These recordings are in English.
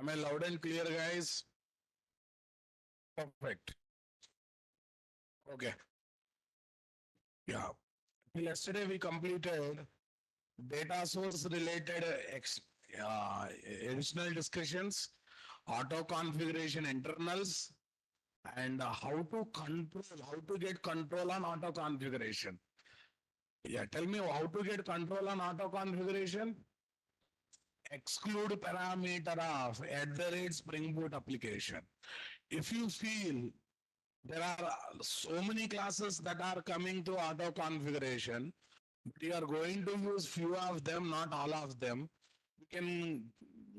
Am I loud and clear, guys? Perfect. Okay. Yeah. Yesterday we completed data source related additional discussions, auto configuration internals, and how to get control on auto configuration. Yeah, tell me how to get control on auto configuration. Exclude parameter of @Spring Boot application. If you feel there are so many classes that are coming to auto configuration, we are going to use few of them, not all of them. We can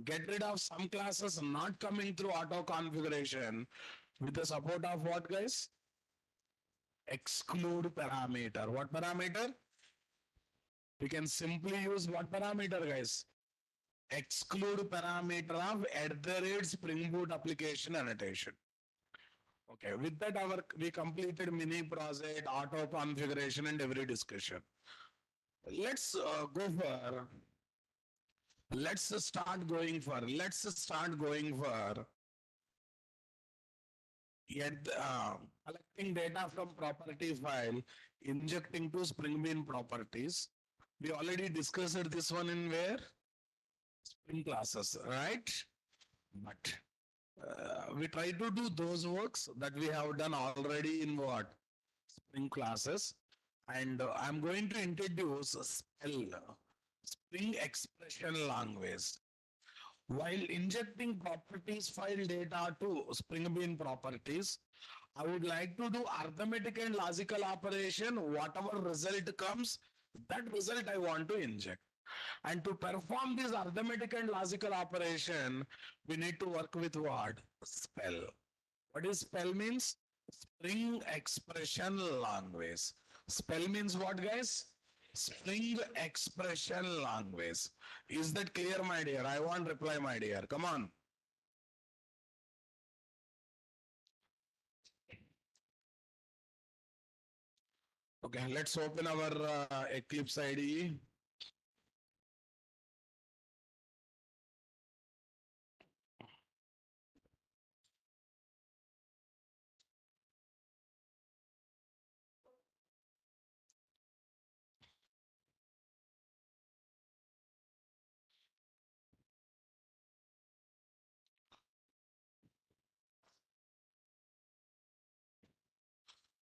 get rid of some classes not coming through auto configuration with the support of what, guys? Exclude parameter. What parameter? We can simply use what parameter, guys? Exclude parameter of @Spring Boot application annotation. Okay, with that we completed mini project, auto configuration and every discussion. Let's go for let's start going for yet collecting data from property file, injecting to Spring Bean properties. We already discussed this one in where? Spring classes, right? But we try to do those works that we have done already in what? Spring classes. And I'm going to introduce Spring expression language. While injecting properties file data to Spring Bean properties, I would like to do arithmetic and logical operation. Whatever result comes, that result I want to inject. And to perform this arithmetic and logical operation, we need to work with what? Spell. What is spell means? Spring expression language. Spell means what, guys? Spring expression language. Is that clear, my dear? I want reply, my dear. Come on. Okay, let's open our Eclipse IDE.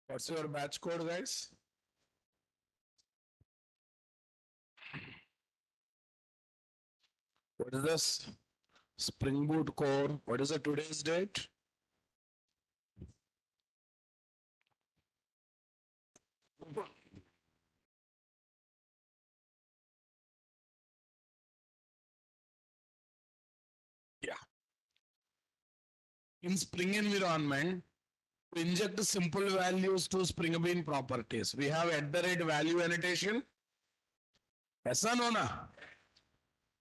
What's your batch code, guys? What is this? Spring Boot core. What is the today's date? Yeah. In Spring environment, to inject simple values to Spring Bean properties, we have @value annotation. Yes or no? Na?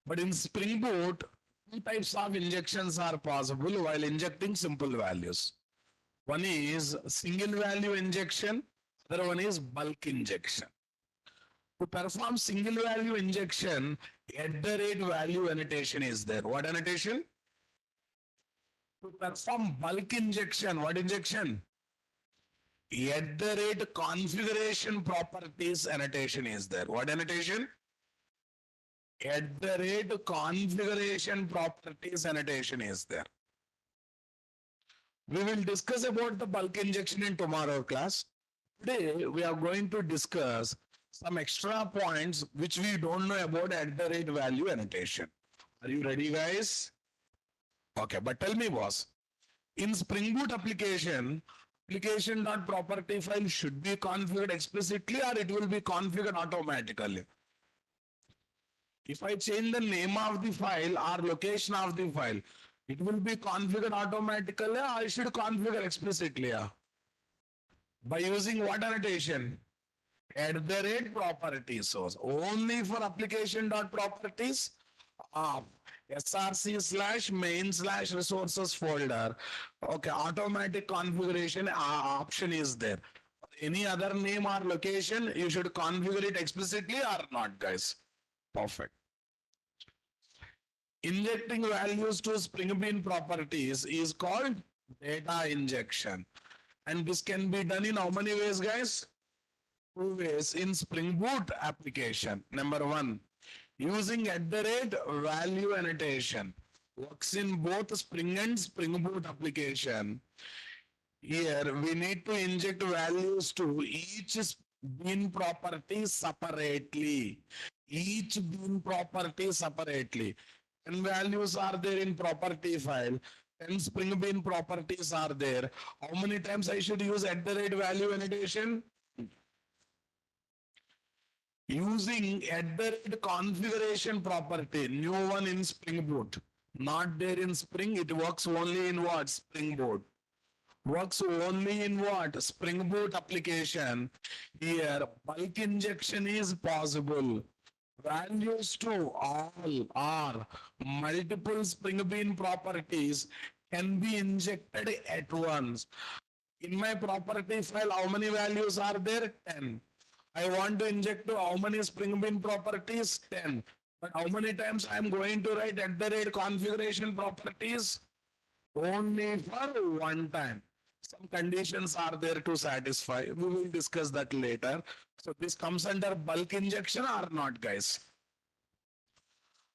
But in Spring Boot, two types of injections are possible while injecting simple values. One is single value injection, other one is bulk injection. To perform single value injection, @value annotation is there. What annotation? To perform bulk injection, what injection? Configuration properties annotation is there. What annotation? Configuration properties annotation is there. We will discuss about the bulk injection in tomorrow class. Today we are going to discuss some extra points which we don't know about @value annotation. Are you ready, guys? Okay, but tell me, boss, in Spring Boot application.property file should be configured explicitly or it will be configured automatically? If I change the name of the file or location of the file, it will be configured automatically or I should configure explicitly? By using what annotation? @property source. Only for application.properties of src/main/resources folder. Okay, automatic configuration option is there. Any other name or location, you should configure it explicitly or not, guys. Perfect. Injecting values to Spring Bean properties is called data injection. And this can be done in how many ways, guys? Two ways in Spring Boot application. Number one, using at the rate value annotation. Works in both Spring and Spring Boot application. Here we need to inject values to each bean property separately. Each bean property separately. 10 values are there in property file. 10 Spring Bean properties are there. How many times I should use at the rate value annotation? Using at the rate configuration property, new one in Spring Boot. Not there in Spring, it works only in what? Spring Boot. Works only in what? Spring Boot application. Here, bulk injection is possible. Values to all or multiple Spring Bean properties can be injected at once. In my property file, how many values are there? 10. I want to inject to how many Spring Bean properties? 10. But how many times I am going to write at the rate configuration properties? Only for one time. Some conditions are there to satisfy. We will discuss that later. So this comes under bulk injection or not, guys?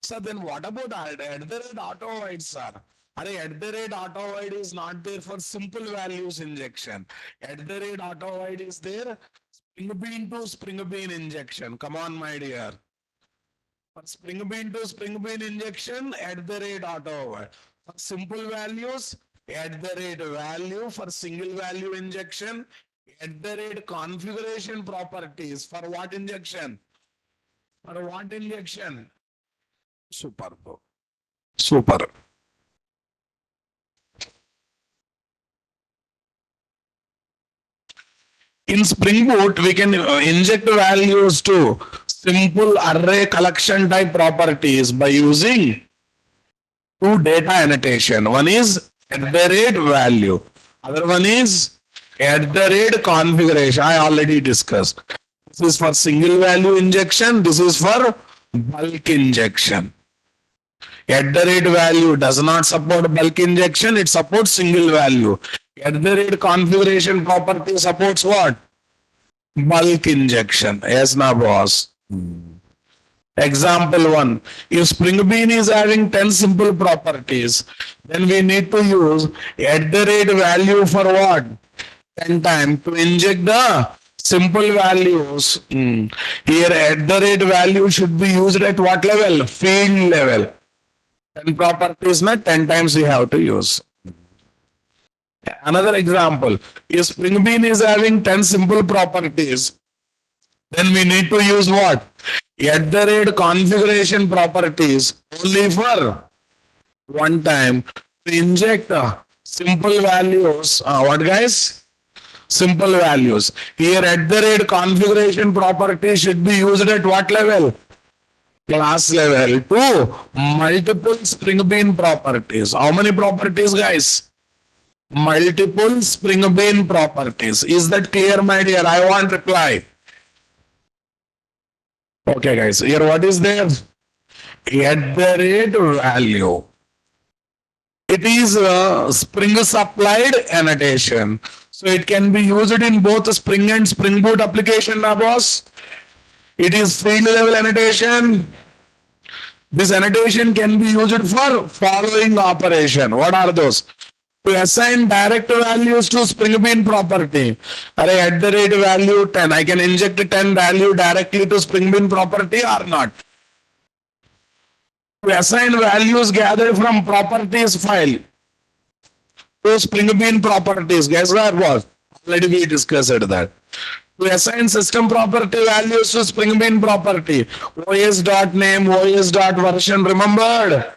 So then what about at the rate auto void, sir? At the rate auto void is not there for simple values injection. At the rate auto void is there. Spring Bean to Spring Bean injection. Come on, my dear. For Spring Bean to Spring Bean injection, at the rate auto void. For simple values, at the rate value. For single value injection, at the rate configuration properties. For what injection? For what injection? Superb. Super. In Spring Boot, we can inject values to simple array collection type properties by using two data annotation. One is at the rate value. Other one is at the rate configuration. I already discussed. This is for single value injection. This is for bulk injection. At the rate value does not support bulk injection. It supports single value. At the rate configuration property supports what? Bulk injection. Yes, na boss. Example 1. If Spring Bean is having 10 simple properties, then we need to use at the rate value for what? 10 times to inject the simple values. Here at the rate value should be used at what level? Field level. 10 properties, not 10 times we have to use. Another example, if Spring Bean is having 10 simple properties, then we need to use what? At the rate configuration properties only for one time to inject simple values. What, guys? Simple values. Here at the rate configuration property should be used at what level? Class level to multiple Spring Bean properties. How many properties, guys? Multiple Spring Bean properties. Is that clear, my dear? I want reply. Okay, guys. Here, what is there? At the rate value. It is a Spring supplied annotation. So it can be used in both Spring and Spring Boot application, now, boss. It is field level annotation. This annotation can be used for following operation. What are those? To assign direct values to Spring Bean property. At the rate value 10, I can inject 10 value directly to Spring Bean property or not. To assign values gathered from properties file to Spring Bean properties. Guess what was? Already we discussed that. To assign system property values to Spring Bean property. OS.name, OS.version, remembered?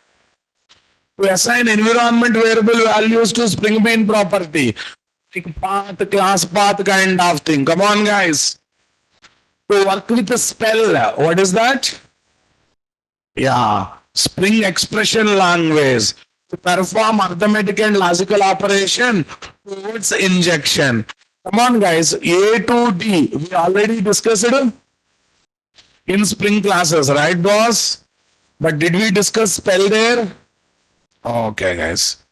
To assign environment variable values to Spring Bean property. Like path, class path kind of thing. Come on, guys. To work with a spell. What is that? Yeah. Spring expression language. To perform arithmetic and logical operation towards injection. Come on, guys. A to D. We already discussed it in Spring classes, right, boss? But did we discuss spell there? Okay, guys.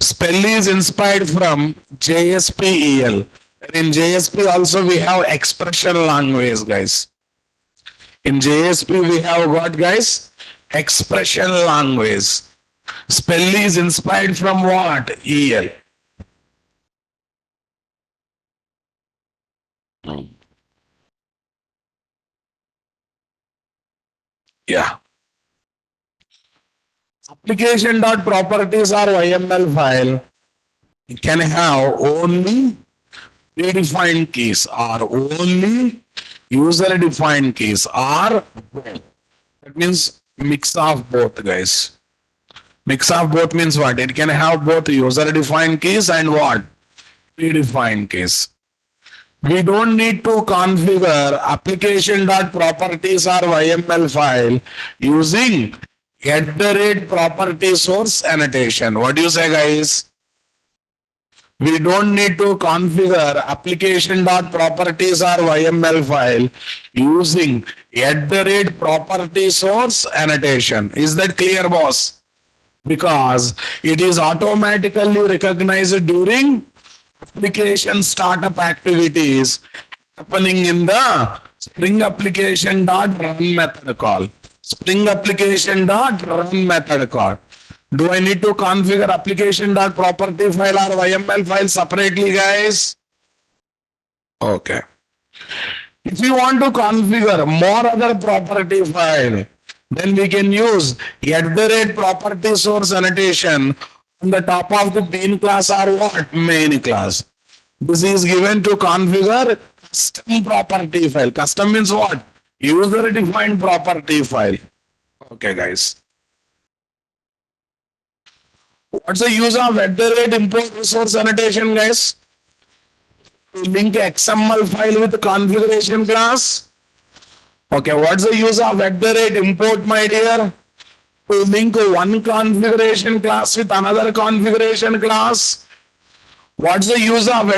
Spell is inspired from JSPEL. In JSP also we have expression language, guys. In JSP we have what, guys? Expression language. Spell is inspired from what? EL. Yeah. Application.properties or YML file can have only predefined keys or only user defined keys or both. That means mix of both, guys. Mix of both means what? It can have both user defined keys and what? Predefined keys. We don't need to configure application.properties or YML file using @property source annotation. What do you say, guys? We don't need to configure application.properties or YML file using @property source annotation. Is that clear, boss? Because it is automatically recognized during application startup activities happening in the Spring application dot run method call. Spring application dot run method call. Do I need to configure application dot property file or YML file separately, guys? Okay. If you want to configure more other property file, then we can use @property source annotation on the top of the bean class or what? Main class. This is given to configure custom property file. Custom means what? User defined property file. Okay, guys. What's the use of @import resource annotation, guys? To link XML file with configuration class. Okay, what's the use of @import, my dear? To link one configuration class with another configuration class. What's the use of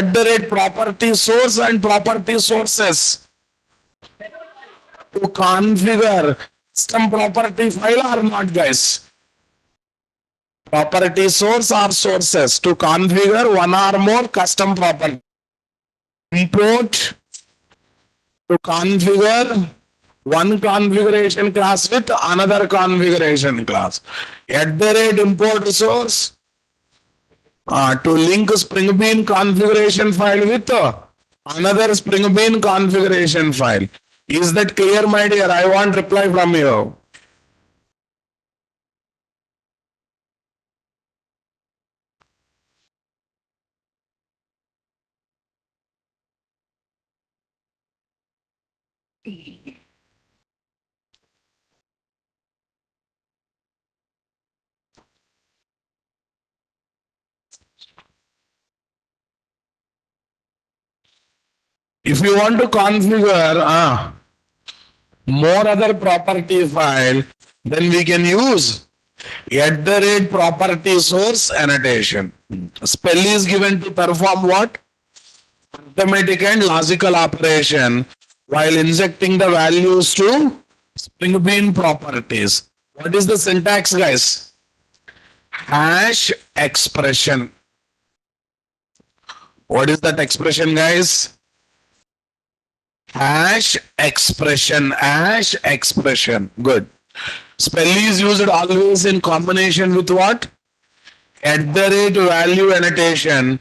@property source and property sources? To configure custom property file or not, guys? Property source or sources to configure one or more custom property. Import to configure one configuration class with another configuration class. @import resource to link Spring Bean configuration file with another Spring Bean configuration file. Is that clear, my dear? I want reply from you. If you want to configure more other property file, then we can use @property source annotation. Spell is given to perform what? Arithmetic and logical operation while injecting the values to Spring Bean properties. What is the syntax, guys? Hash expression. What is that expression, guys? Hash expression. Hash expression. Good. Spell is used always in combination with what? @value annotation.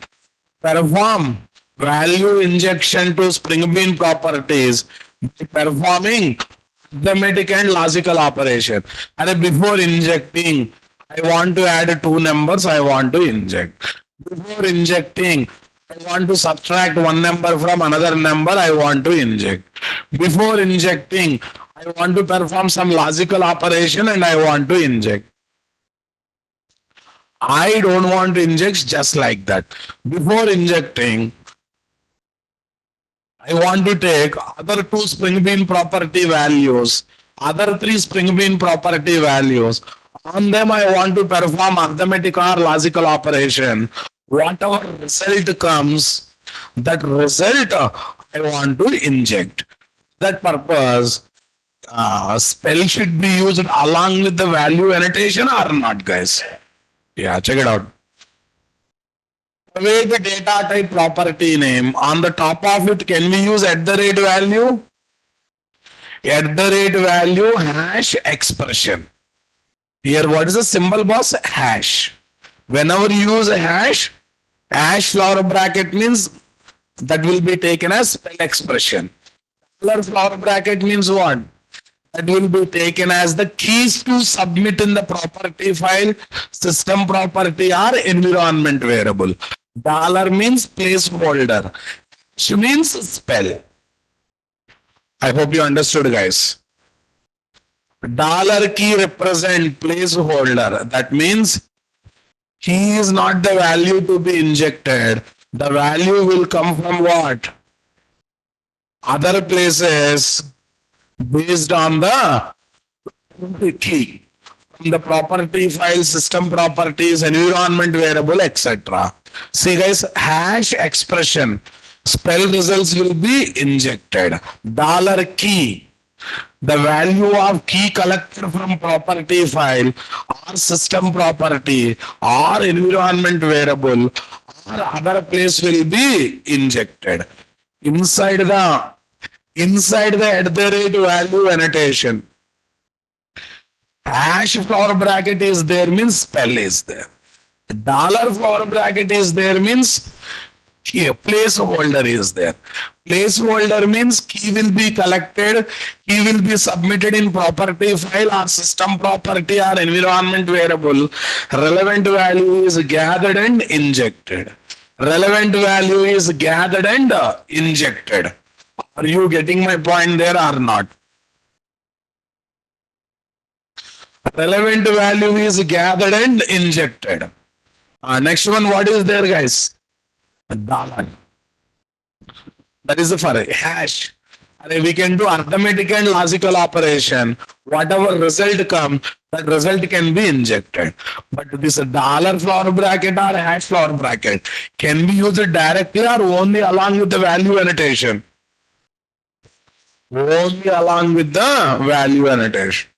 Perform value injection to Spring Bean properties by performing arithmetic and logical operation. And before injecting, I want to add two numbers, I want to inject. Before injecting, I want to subtract one number from another number, I want to inject. Before injecting, I want to perform some logical operation and I want to inject. I don't want to inject just like that. Before injecting, I want to take other two Spring Bean property values, other three Spring Bean property values. On them, I want to perform arithmetic or logical operation. Whatever result comes, that result I want to inject. That purpose, spell should be used along with the value annotation or not, guys? Yeah, check it out. Away the data type property name. On the top of it, can we use at the rate value? At the rate value hash expression. Here, what is the symbol, boss? Hash. Whenever you use a hash flower bracket means that will be taken as spell expression. Color flower bracket means what? That will be taken as the keys to submit in the property file, system property or environment variable. Dollar means placeholder. Hash means spell. I hope you understood, guys. Dollar key represent placeholder. That means key is not the value to be injected. The value will come from what? Other places based on the key. From the property file, system properties, environment variable, etc. See guys, hash expression. Spell results will be injected. Dollar key. The value of key collected from property file or system property or environment variable or other place will be injected inside the at the rate value annotation. Hash flower bracket is there means spell is there. Dollar flower bracket is there means here placeholder is there. Placeholder means key will be collected, key will be submitted in property file or system property or environment variable. Relevant value is gathered and injected. Relevant value is gathered and injected. Are you getting my point there or not? Relevant value is gathered and injected. Next one, what is there, guys? Dollar. That is the for hash. We can do arithmetic and logical operation. Whatever result comes, that result can be injected. But this dollar flower bracket or hash flower bracket can be used directly or only along with the value annotation. Only along with the value annotation.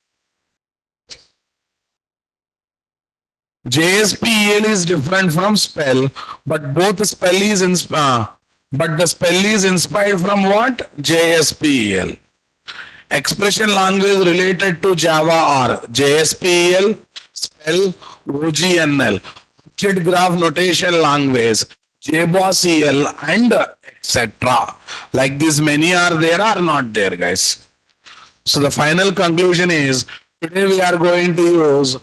JSPEL is different from spell, but both spell is but the spell is inspired from what? JSPEL. Expression language related to Java are JSPEL, spell, OGNL, object graph notation language, JBossEL, and etc. Like this, many are there or not there, guys. So the final conclusion is today we are going to use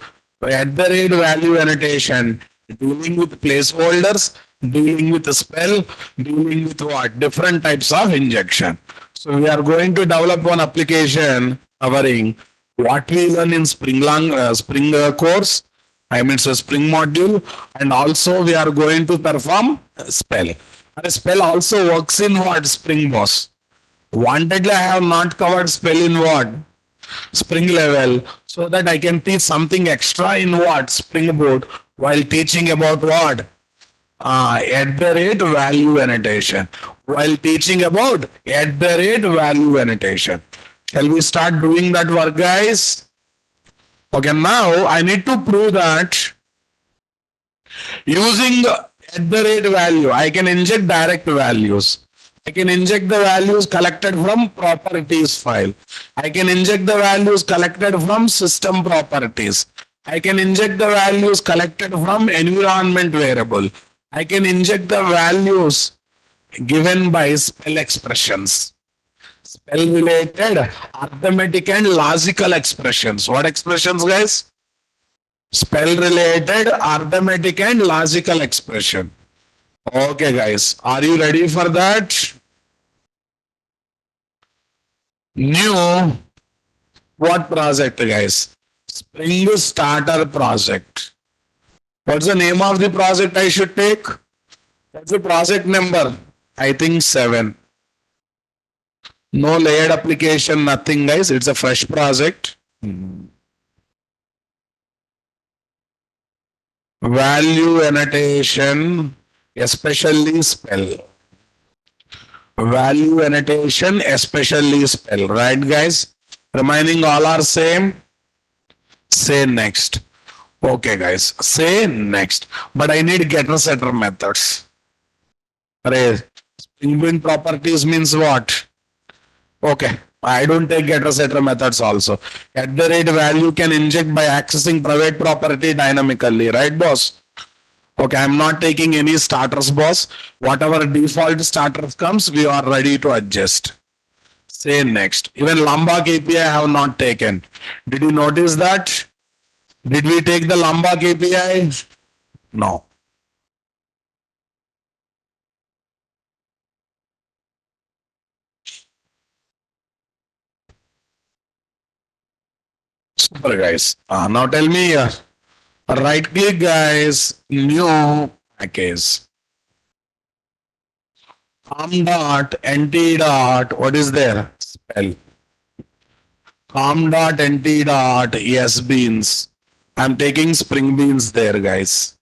at the rate value annotation, dealing with placeholders, dealing with the spell, dealing with what? Different types of injection. So we are going to develop one application covering what we learn in Spring course. I mean, so Spring module, and also we are going to perform spell. And spell also works in what? Spring boss. Wantedly, I have not covered spell in what? Spring level, so that I can teach something extra in what? Springboard, while teaching about what? At the rate value annotation. While teaching about at the rate value annotation. Shall we start doing that work, guys? Okay, now I need to prove that using at the rate value, I can inject direct values. I can inject the values collected from properties file. I can inject the values collected from system properties. I can inject the values collected from environment variable. I can inject the values given by spell expressions. Spell related arithmetic and logical expressions. What expressions, guys? Spell related arithmetic and logical expression. Okay, guys, are you ready for that? New what project, guys? Spring Starter project. What's the name of the project I should take? What's the project number? I think 7. No layered application, nothing, guys. It's a fresh project. Value annotation, especially spell. Value annotation, especially spell. Right, guys? Remaining all are same. Say next. Okay, guys. Say next. But I need getter setter methods. Array. String bean properties means what? Okay. I don't take getter setter methods also. At the rate value can inject by accessing private property dynamically, right, boss? Okay, I'm not taking any starters, boss. Whatever default starters comes, we are ready to adjust. Say next. Even Lambda KPI I have not taken. Did you notice that? Did we take the Lambda KPI? No. Super guys. Now tell me, right click guys, new package. Com dot nt dot, what is there? Spell. Com dot nt dot yes beans. I'm taking spring beans there guys.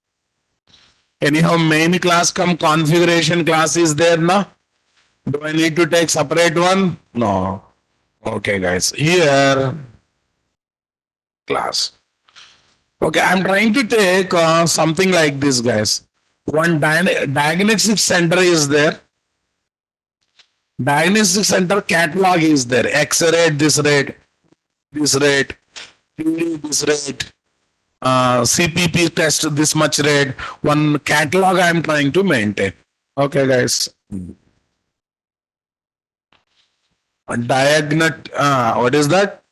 Anyhow, main class come configuration class is there now. Do I need to take separate one? No. Okay, guys. Here, class. Okay, I'm trying to take something like this, guys. One diagnostic center is there. Diagnostic center catalog is there. X rate, this rate, PD, this rate, CPP test, this much rate. One catalog I'm trying to maintain. Okay, guys. What is that?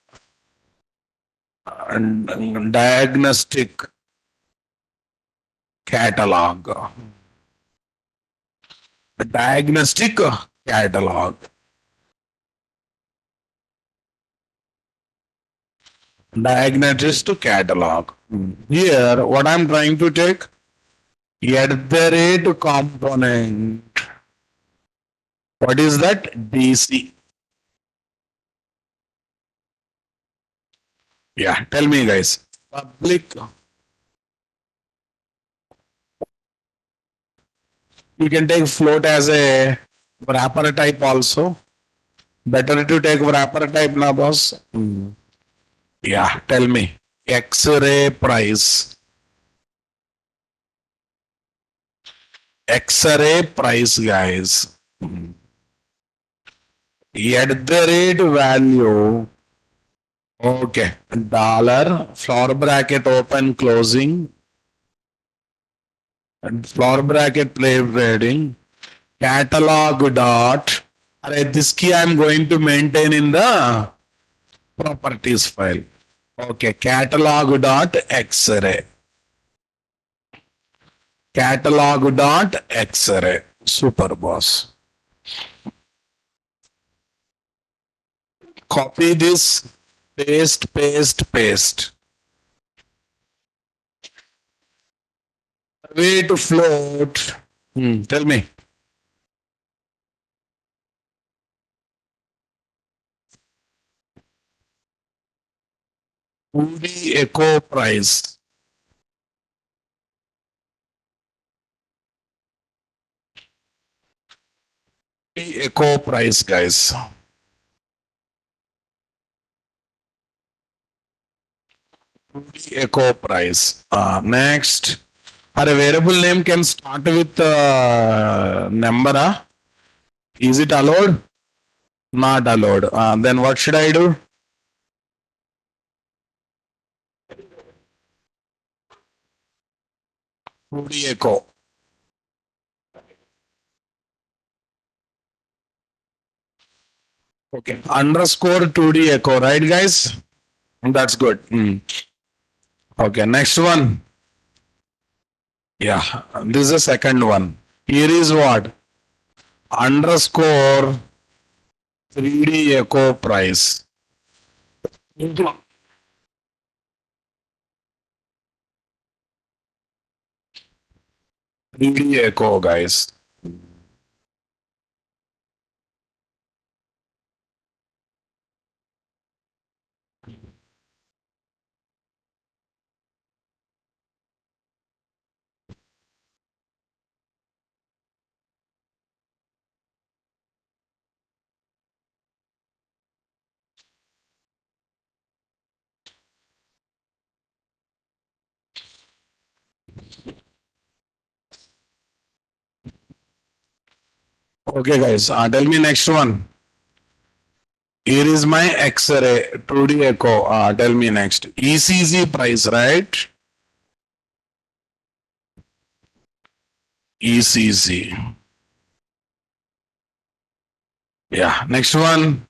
Diagnostic catalog. Diagnostic catalog. Diagnostic catalog. Here, what I'm trying to take, at the rate component. What is that? DC. Yeah, tell me, guys. Public. You can take float as a wrapper type also. Better to take wrapper type now, boss. Yeah, tell me. X-ray price. X-ray price, guys. At the rate value. Okay. Dollar, floor bracket open, closing, and floor bracket play trading, catalog dot. This key I'm going to maintain in the properties file. Okay. Catalog dot X-ray. Catalog dot X-ray. Super boss. Copy this, paste, paste, paste. Way to float. Tell me. 2D echo price. Echo price, guys. Echo price. Next. Our variable name can start with number. Is it allowed? Not allowed. Then what should I do? 2D echo. Okay. Underscore 2D echo, right, guys? That's good. Okay. Next one. Yeah. This is the second one. Here is what? Underscore 3D echo price. 3D echo, guys. Okay, guys, tell me next one. Here is my X-ray 2D echo. Tell me next. ECG price, right? ECG. Yeah. Next one.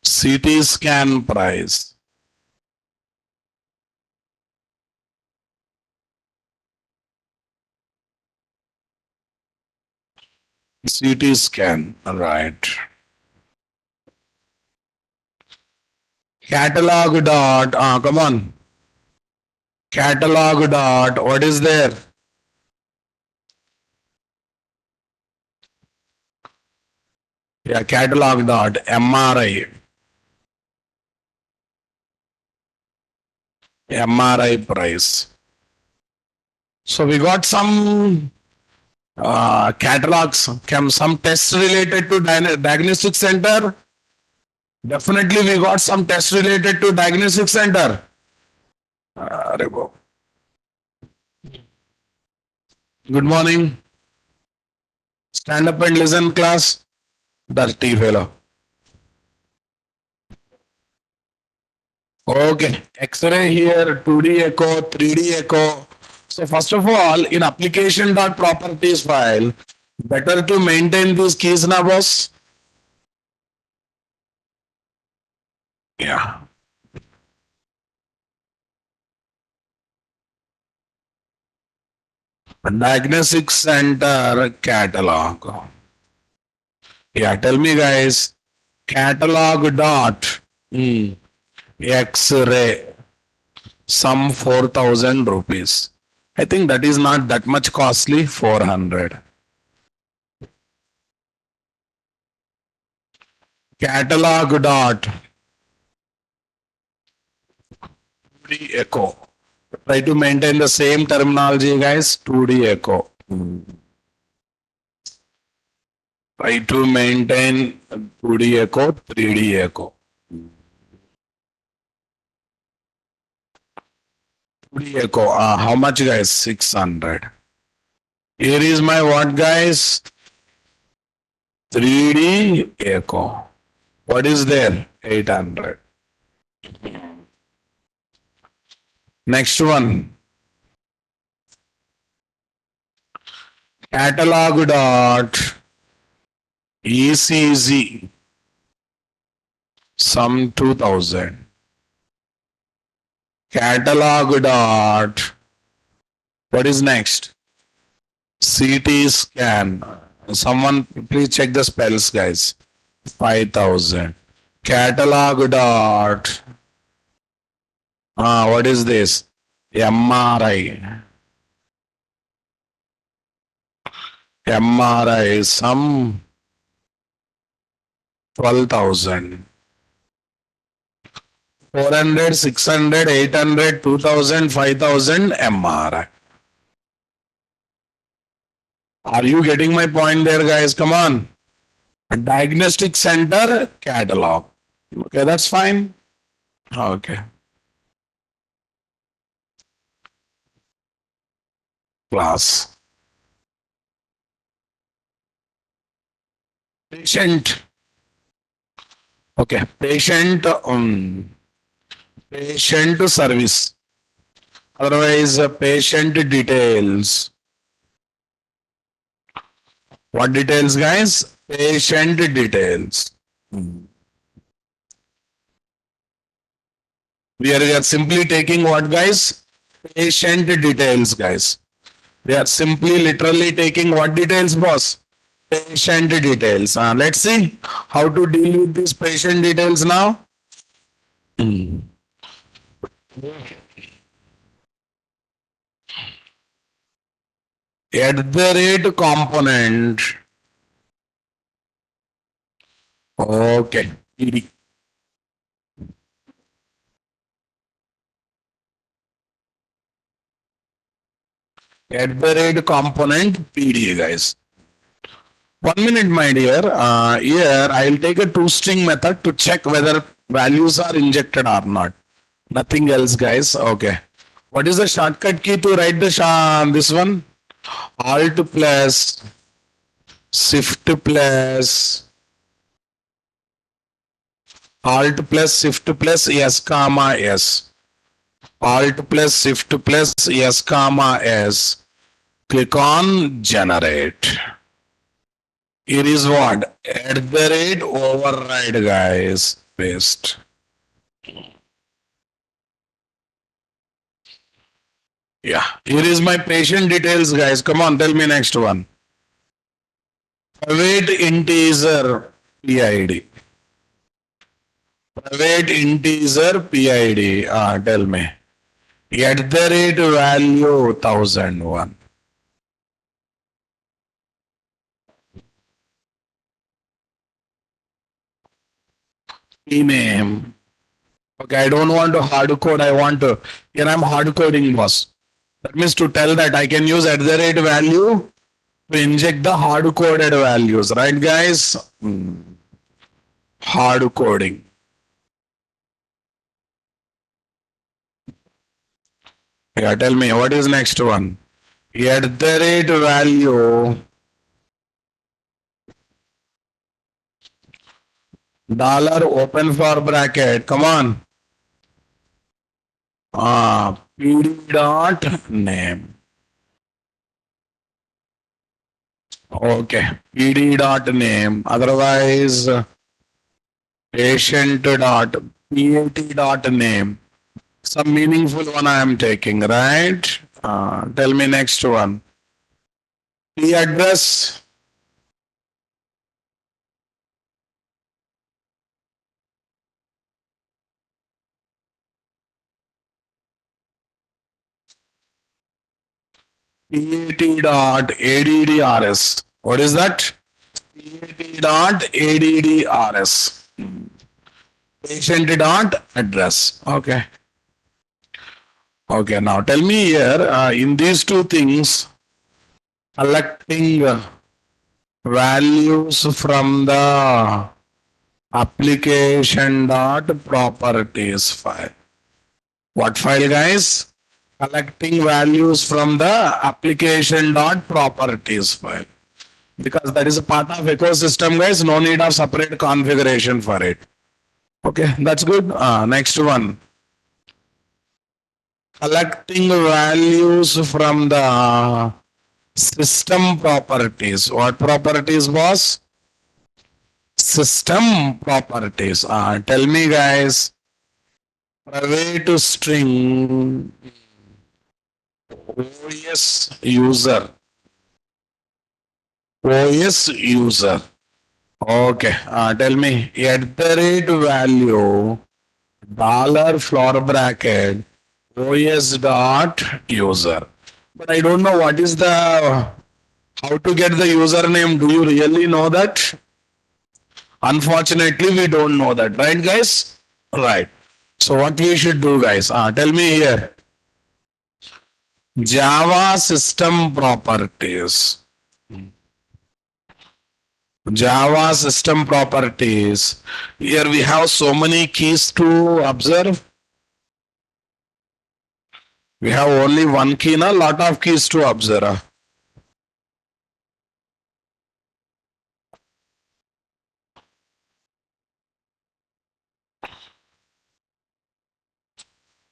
CT scan price. CT scan. Right. Catalog dot. Come on. Catalog dot. What is there? Yeah. Catalog dot. MRI. MRI price. So we got some catalogs, some tests related to diagnostic center. Definitely, we got some tests related to diagnostic center. Good morning. Stand up and listen, class. Dirty fellow. Okay. X-ray here, 2D echo, 3D echo. So first of all, in application.properties file, better to maintain these keys now, boss. Yeah. Diagnostic center catalog. Yeah, tell me guys. Catalog dot X-ray some 4,000 rupees. I think that is not that much costly. 400. Catalog dot 2D echo. Try to maintain the same terminology, guys. 2D echo. Try to maintain 2D echo, 3D echo. 2D echo. How much, guys? 600. Here is my what, guys? 3D echo. What is there? 800. Next one. Catalog dot ECG. Some 2000. Catalog dot. What is next? CT scan. Someone please check the spells, guys. 5,000. Catalog dot. What is this? MRI. MRI. Some 12,000. 400, 600, 800, 2,000, 5,000 MRI. Are you getting my point there, guys? Come on. Diagnostic center catalog. Okay, that's fine. Okay. Class. Patient. Okay. Patient service. Otherwise, patient details. What details, guys? Patient details. We are simply taking what, guys? Patient details, guys. We are simply literally taking what details, boss? Patient details. Let's see how to deal with these patient details now. At the rate component. Okay. PD. At the rate component PD, guys. 1 minute, my dear. Here, I'll take a two-string method to check whether values are injected or not. Nothing else, guys. Okay. What is the shortcut key to write this one? Alt plus shift plus alt plus shift plus s comma s. Alt plus shift plus s comma s. Click on generate. Here is what? At the rate override, guys. Paste. Yeah. Here is my patient details, guys. Come on, tell me next one. Private integer PID. Private integer PID. Tell me. At the rate value 1001. Name. Okay, I don't want to hard code. I want to. Here I'm hard coding, boss. That means to tell that I can use at the rate value to inject the hard coded values, right, guys? Hard coding. Yeah, tell me what is next one? At the rate value dollar open for bracket. Come on. PD dot name. Okay. PD dot name. Otherwise, patient dot PAT dot name. Some meaningful one I am taking, right? Tell me next one. P address. PAT dot ADDRS. What is that? PAT dot ADDRS. Patient dot address. Okay. Okay. Now tell me here in these two things, collecting values from the application dot properties file. What file, guys? Collecting values from the application dot properties file. Because that is a part of ecosystem, guys. No need of separate configuration for it. Okay, that's good. Next one. Collecting values from the system properties. What properties, boss? System properties. Tell me, guys. Private string OS user. OS user. Okay. Tell me. At the rate value dollar floor bracket OS dot user. But I don't know what is the how to get the username. Do you really know that? Unfortunately, we don't know that, right, guys? Right. So what we should do, guys? Tell me here. Java system properties. Java system properties. Here we have so many keys to observe. We have only one key, na lot of keys to observe.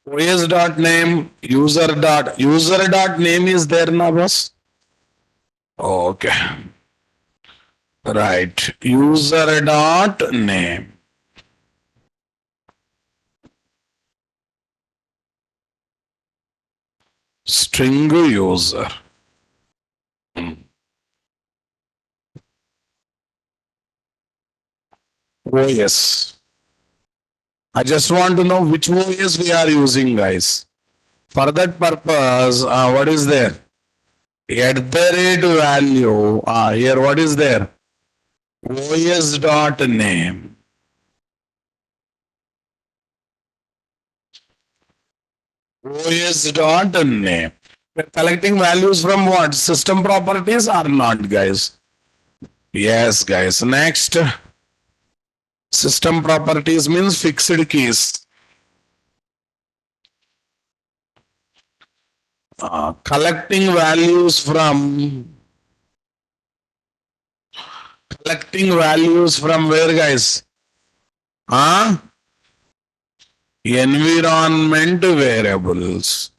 OS dot name, user dot name is there now, boss. Okay. Right. User dot name. String user. OS. I just want to know which OS we are using, guys. For that purpose, what is there? At the rate value, here what is there? OS dot name. OS dot name. We're collecting values from what? System properties or not, guys? Yes, guys. Next, system properties means fixed keys. Collecting values from Collecting values from where, guys? Huh? Environment variables.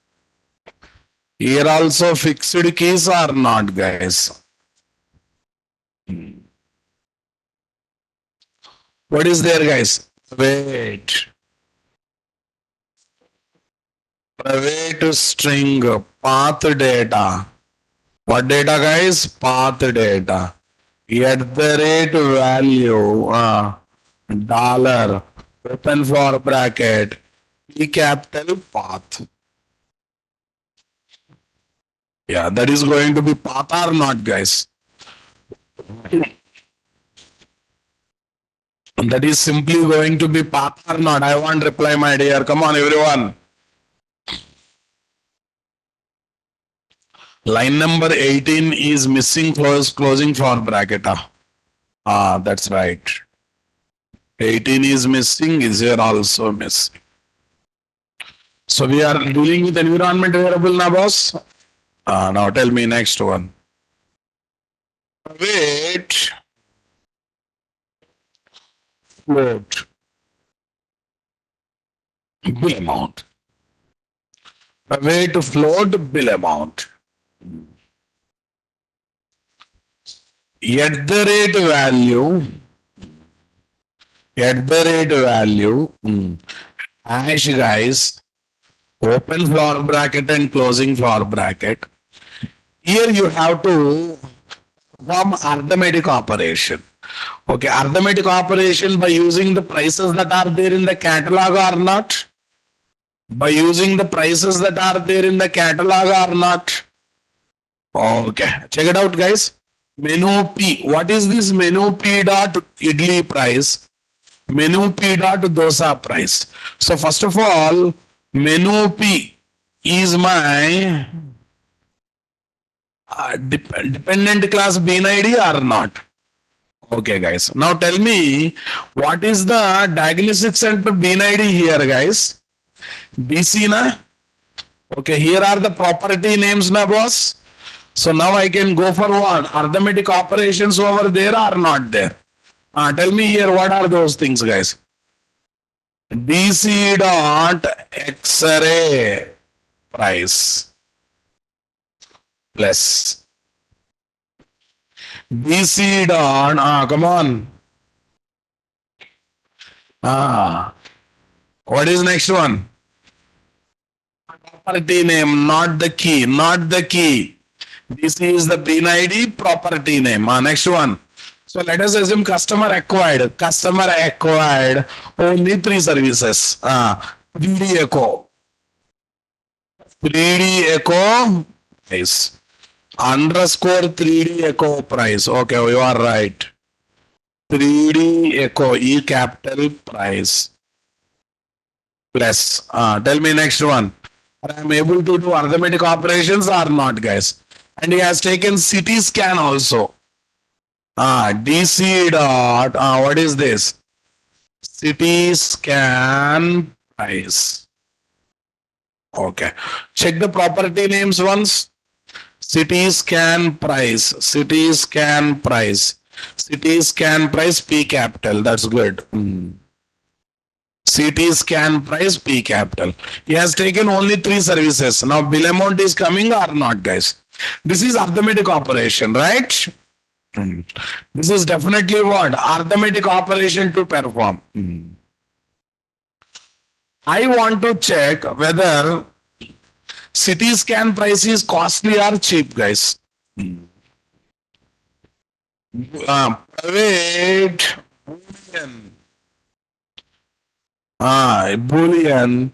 Here also fixed keys are not, guys. What is there, guys? Wait. Private string path data. What data, guys? Path data. At the rate value, dollar, open for bracket, P capital path. Yeah, that is going to be path or not, guys? That is simply going to be path or not? I want reply, my dear. Come on, everyone. Line number 18 is missing closing for bracket. That's right. 18 is missing, is here also missing. So we are dealing with environment variable now, boss. Now tell me next one. Wait. Float. Bill amount. Wait, float bill amount. At the rate value. At the rate value. Hash, guys. Open floor bracket and closing floor bracket. Here you have to perform arithmetic operation. Okay, arithmetic operation by using the prices that are there in the catalog or not? By using the prices that are there in the catalog or not? Okay, check it out, guys. Menu P. What is this menu P dot idli price? Menu P dot dosa price. So first of all, menu P is my dependent class bean ID or not? Okay, guys. Now tell me, what is the diagnostic center bean ID here, guys? BC na? Okay, here are the property names na, boss. So now I can go for what? Arithmetic operations over there or not there? Tell me here, what are those things, guys? DC dot X-ray price plus DC dot, come on. What is next one? Property name, not the key, not the key. This is the bean ID property name. Next one. So let us assume customer acquired. Customer acquired only three services. 3D Echo. 3D Echo price. Underscore 3D Echo price. Okay, you are right. 3D Echo E capital price. Plus. Tell me next one. I am able to do arithmetic operations or not, guys? And he has taken CT scan also. DC dot, what is this? CT scan price. Okay. Check the property names once. CT scan price. CT scan price. CT scan price P capital. That's good. CT scan price P capital. He has taken only three services. Now bill amount is coming or not, guys? This is arithmetic operation, right? This is definitely what? Arithmetic operation to perform. I want to check whether CT scan price is costly or cheap, guys. Private Boolean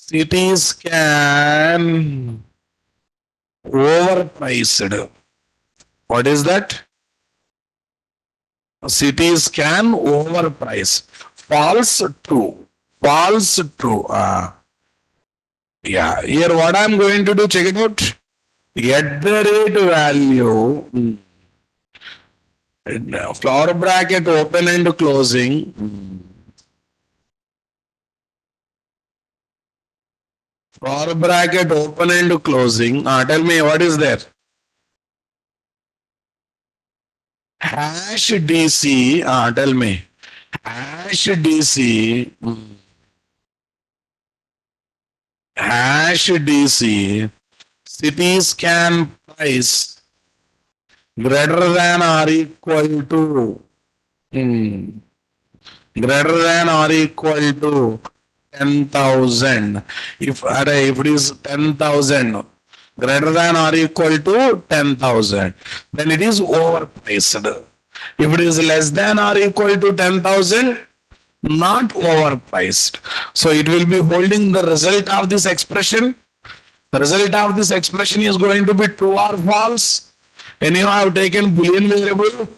CT scan overpriced. What is that? CT scan overpriced. False true. False true. Yeah. Here what I'm going to do, check it out. At the rate value, flower bracket open and closing. Flower bracket open and closing. Tell me what is there? Hash DC, tell me. Hash DC, hash DC, city scan price greater than or equal to, hmm, greater than or equal to 10,000. If it is 10,000, greater than or equal to 10,000, then it is overpriced. If it is less than or equal to 10,000, not overpriced. So it will be holding the result of this expression. The result of this expression is going to be true or false. And you have taken Boolean variable.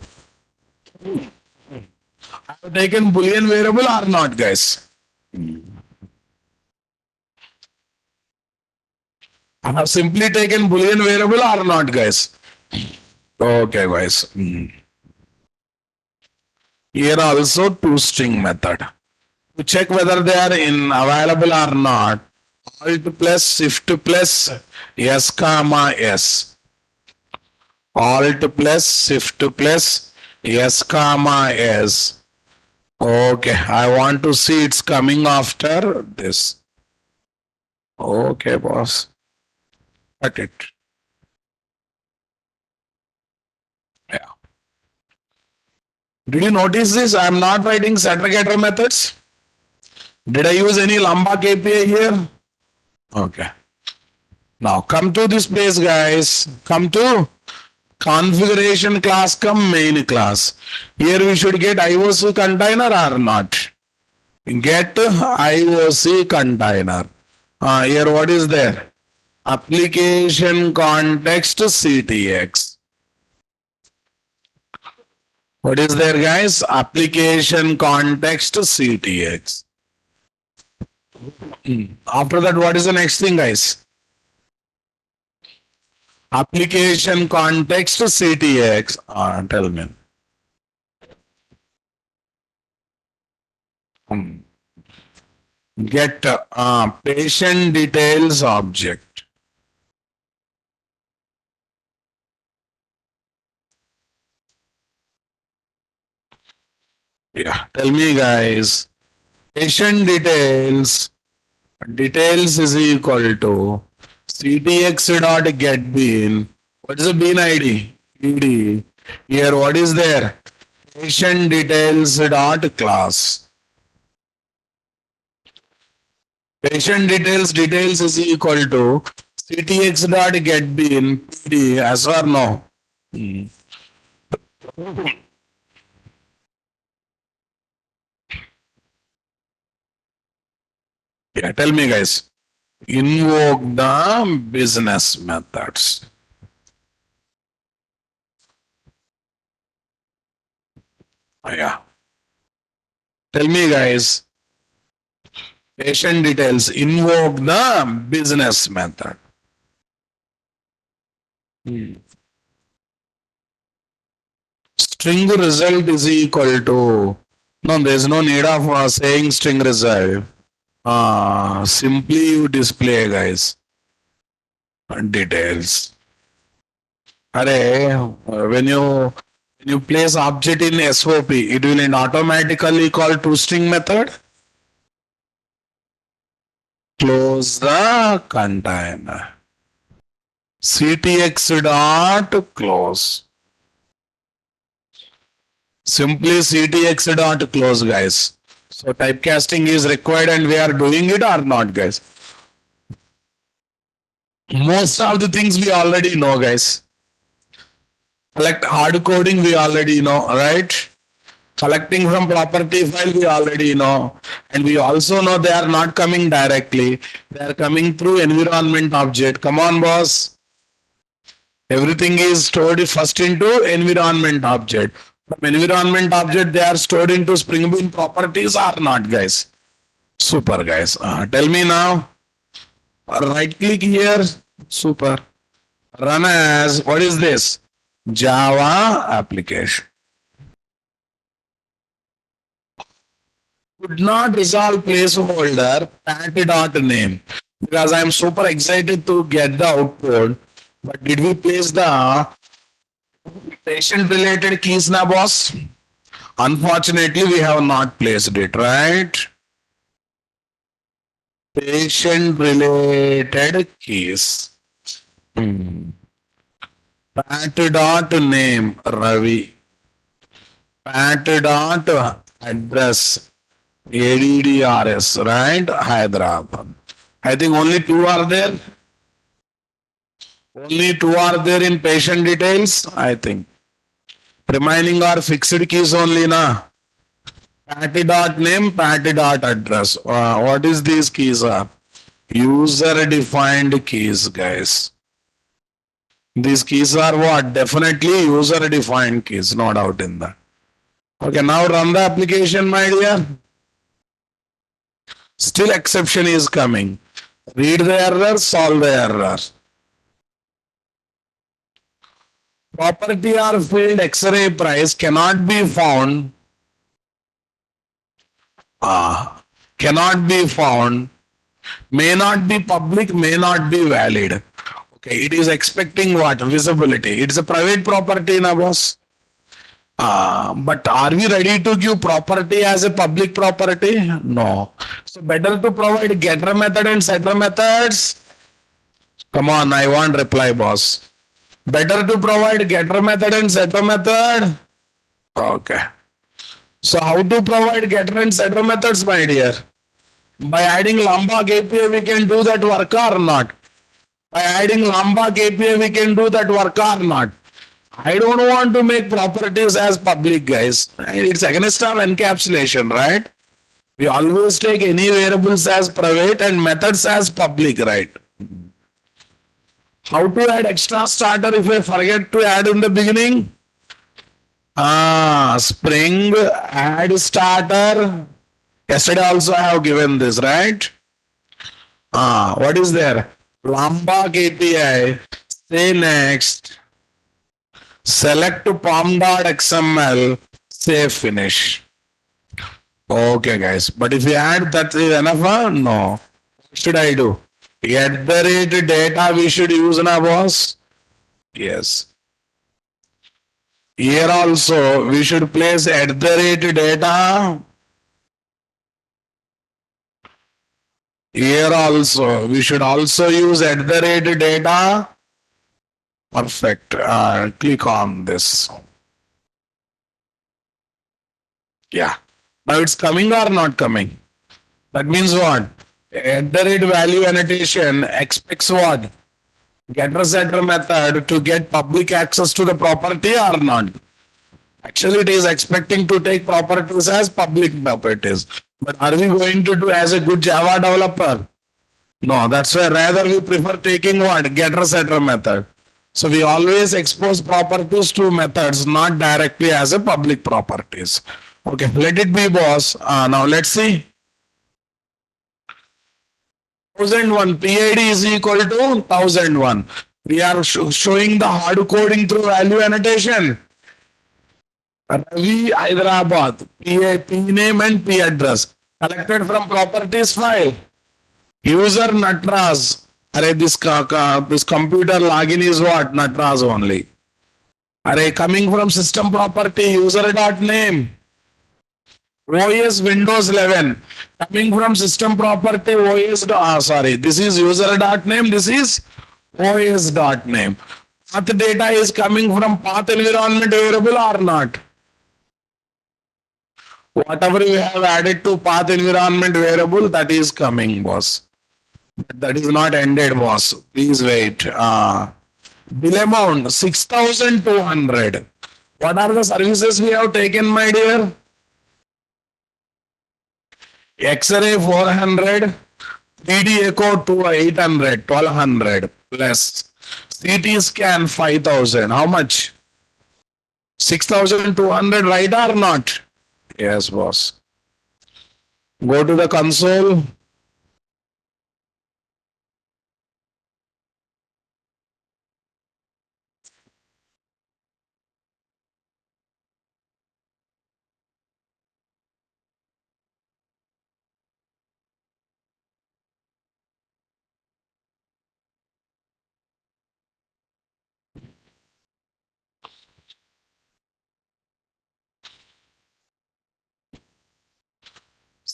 I have taken Boolean variable or not, guys? I have simply taken Boolean variable or not, guys? Okay, guys. Here also two string method. To check whether they are in available or not, alt plus shift plus s comma s. Alt plus shift plus s comma s. Okay, I want to see it's coming after this. Okay, boss. Got it. Yeah. Did you notice this? I'm not writing setter getter methods. Did I use any Lambda KPI here? Okay. Now come to this place, guys. Come to configuration class come main class. Here we should get IOC container or not. Get IOC container. Here what is there? Application context CTX. What is there, guys? Application context CTX. After that, what is the next thing, guys? Application context CTX. Tell me. Get patient details object. Yeah, tell me, guys. Patient details. Details is equal to CTX dot get bean. What is the bean ID? PD. Here, what is there? Patient details dot class. Patient details is equal to CTX dot get bean PD. Yes or no? Yeah, tell me, guys. Invoke the business methods. Yeah. Tell me, guys. Patient details. Invoke the business method. String result is equal to. No, there is no need of saying string result. Simply you display, guys. Details. When you place object in SOP, it will automatically call toString method. Close the container. CTX dot close. Simply CTX dot close, guys. So typecasting is required and we are doing it or not, guys? Most of the things we already know, guys. Collect hard coding, we already know, right? Collecting from property file, we already know. And we also know they are not coming directly. They are coming through environment object. Come on, boss. Everything is stored first into environment object. From environment object, they are stored into Spring Bean properties or not, guys? Super, guys. Tell me now. Right click here. Super. Run as, what is this? Java application. Could not resolve placeholder pat.name because I am super excited to get the output. But did we place the Patient related keys na boss. Unfortunately, we have not placed it, right? Patient related keys. Hmm. Pat dot name Ravi. Pat dot address ADDRS, right? Hyderabad. I think only two are there. Only two are there in patient details, I think. Remaining are fixed keys only, na? Patty dot name, patty dot address. What is these keys are? User defined keys, guys. These keys are what? Definitely user defined keys, no doubt in that. Okay, now run the application, my dear. Still exception is coming. Read the error, solve the error. Property or field X-ray price cannot be found. Cannot be found. May not be public, may not be valid. Okay, it is expecting what? Visibility. It's a private property, na boss. But are we ready to give property as a public property? No. So better to provide getter method and setter methods. Come on, I want reply, boss. Better to provide getter method and setter method. Okay. So how to provide getter and setter methods, my dear? By adding Lombok API, we can do that work or not? By adding Lombok API, we can do that work or not? I don't want to make properties as public, guys. It's against our encapsulation, right? We always take any variables as private and methods as public, right? How to add extra starter if I forget to add in the beginning? Spring add starter. Yesterday also I have given this, right? What is there? Lombok API. Say next. Select to pom.xml. Say finish. Okay, guys. But if you add that is enough, no. What should I do? At the rate data we should use na boss? Yes. Here also we should place at the rate data. Here also we should also use at the rate data. Perfect. Click on this. Yeah. Now it's coming or not coming? That means what? At the rate value annotation expects what? Getter setter method to get public access to the property or not? Actually, it is expecting to take properties as public properties. But are we going to do as a good Java developer? No, that's why rather we prefer taking what? Getter setter method. So we always expose properties to methods, not directly as a public properties. Okay, let it be, boss. Now let's see. 1001 PID is equal to 1001. We are showing the hard coding through value annotation. Ravi Hyderabad, P name and P address collected from properties file. User Natraz. Array this computer login is what? Natraz only. Array coming from system property user dot name. OS Windows 11 coming from system property OS. Sorry, this is user dot name. This is OS dot name. Path data is coming from path environment variable or not? Whatever we have added to path environment variable, that is coming, boss. That is not ended, boss. Please wait. Bill amount 6,200. What are the services we have taken, my dear? X-ray 400, 3D echo to 800, 1200 plus CT scan 5,000. How much? 6,200, right or not? Yes, boss. Go to the console.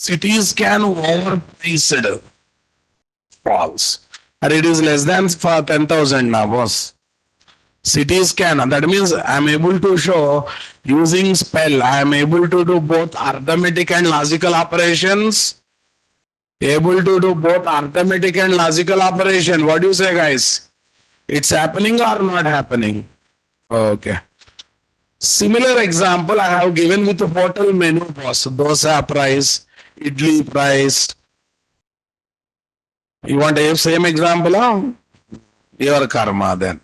Cities can overpriced. False. And it is less than for 10,000 now, boss. Cities can. That means I am able to show using spell. I am able to do both arithmetic and logical operations. Able to do both arithmetic and logical operation. What do you say, guys? It's happening or not happening? Okay. Similar example I have given with the hotel menu, boss. Dosa price, idli price. You want a same example? Huh? Your karma then.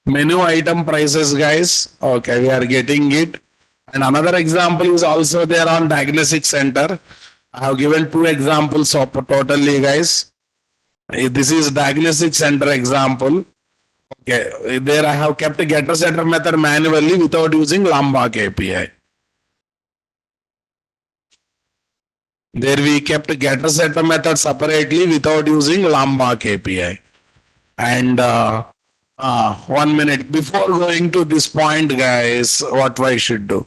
Menu item prices, guys. Okay, we are getting it. And another example is also there on diagnostic center. I have given two examples of totally, guys. This is diagnostic center example. Okay, there I have kept a getter setter method manually without using Lombok API. There we kept getter setter method separately without using Lombok API. And 1 minute before going to this point, guys, what I should do?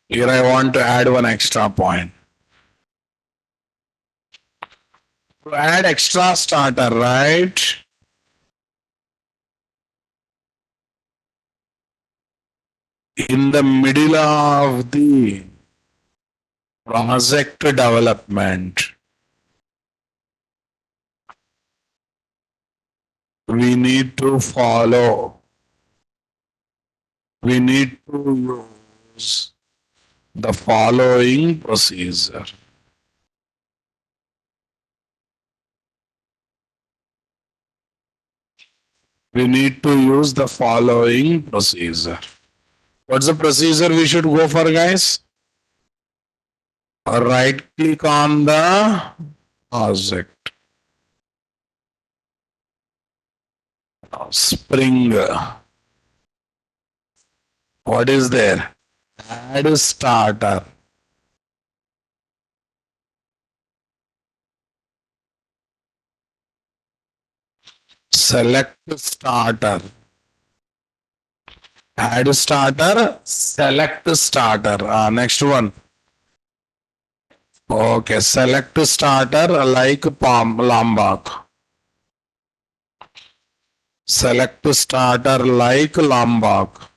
Here I want to add one extra point. To add extra starter, right? In the middle of the project development, we need to use the following procedure. We need to use the following procedure. What's the procedure we should go for, guys? Right click on the project. Spring. What is there? Add starter. Select starter. Add starter. Select starter. Next one. Okay, select starter like Lombok. Select starter like Lombok.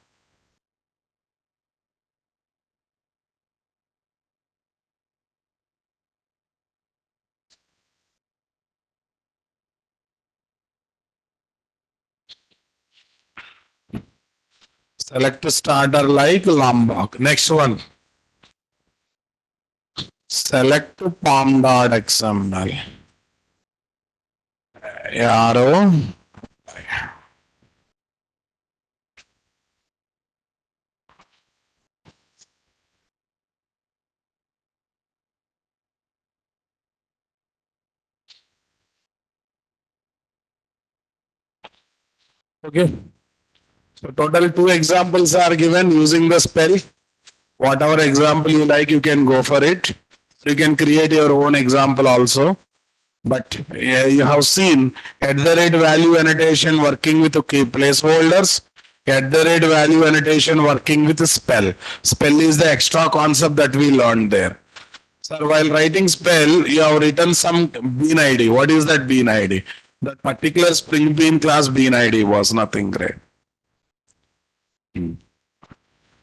Select starter like Lombok. Next one. Select pom.xml. Arrow. Okay. So total 2 examples are given using the spell. Whatever example you like, you can go for it. You can create your own example also. But you have seen at the rate value annotation working with key placeholders, at the rate value annotation working with spell. Spell is the extra concept that we learned there. Sir, while writing spell, you have written some bean ID. What is that bean ID? That particular Spring Bean class bean ID was nothing great.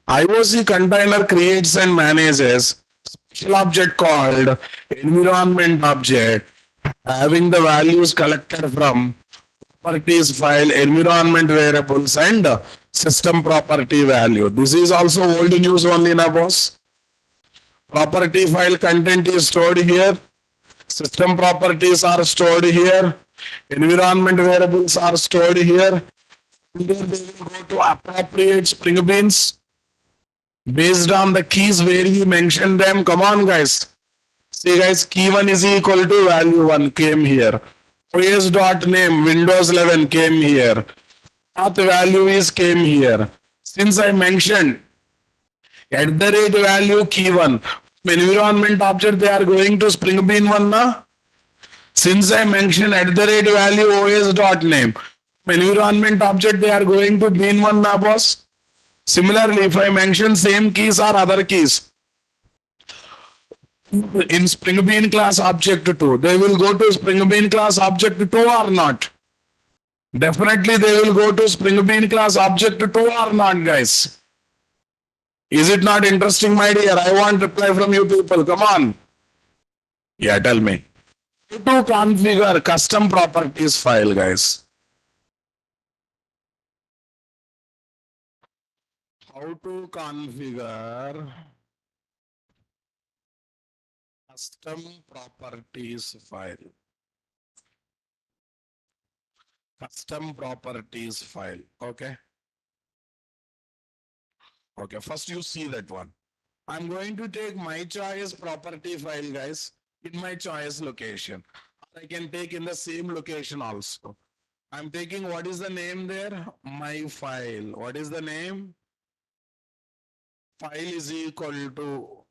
IOC container creates and manages special object called environment object having the values collected from properties file, environment variables and system property value. This is also old news only now, boss. Property file content is stored here. System properties are stored here. Environment variables are stored here. Here they will go to appropriate Spring Beans based on the keys where we mentioned them. Come on, guys. See, guys, key 1 is equal to value 1 came here. OS.name Windows 11 came here. Path value is came here. Since I mentioned at the rate value key 1, environment object they are going to Spring Bean 1 na? Since I mentioned at the rate value OS.name, environment object they are going to Bean 1 na, boss? Similarly, if I mention same keys or other keys in Spring Bean class object 2, they will go to Spring Bean class object 2 or not? Definitely they will go to Spring Bean class object 2 or not, guys? Is it not interesting, my dear? I want reply from you people. Come on. Yeah, tell me. How to configure custom properties file, guys? How to configure custom properties file? Custom properties file. Okay. Okay. First, you see that one. I'm going to take my choice property file, guys, in my choice location. I can take in the same location also. I'm taking what is the name there? My file. What is the name? File is equal to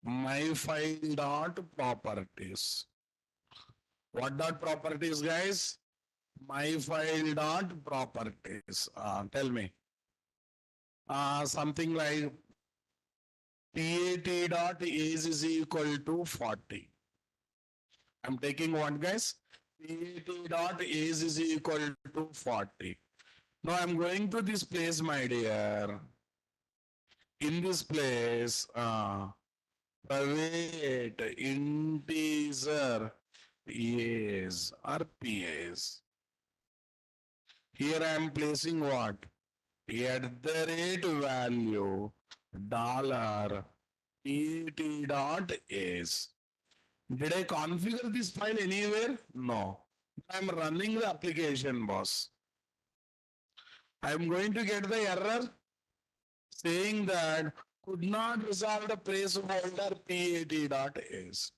my file dot properties. What dot properties, guys? My file dot properties. Tell me. Something like PAT dot age is equal to 40. I'm taking what, guys? PAT dot age is equal to 40. Now I'm going to this place, my dear. In this place, private integer is or PAs. Here I am placing what? At the rate value dollar PAT dot is. Did I configure this file anywhere? No. I'm running the application, boss. I'm going to get the error saying that could not resolve the placeholder PAT dot is.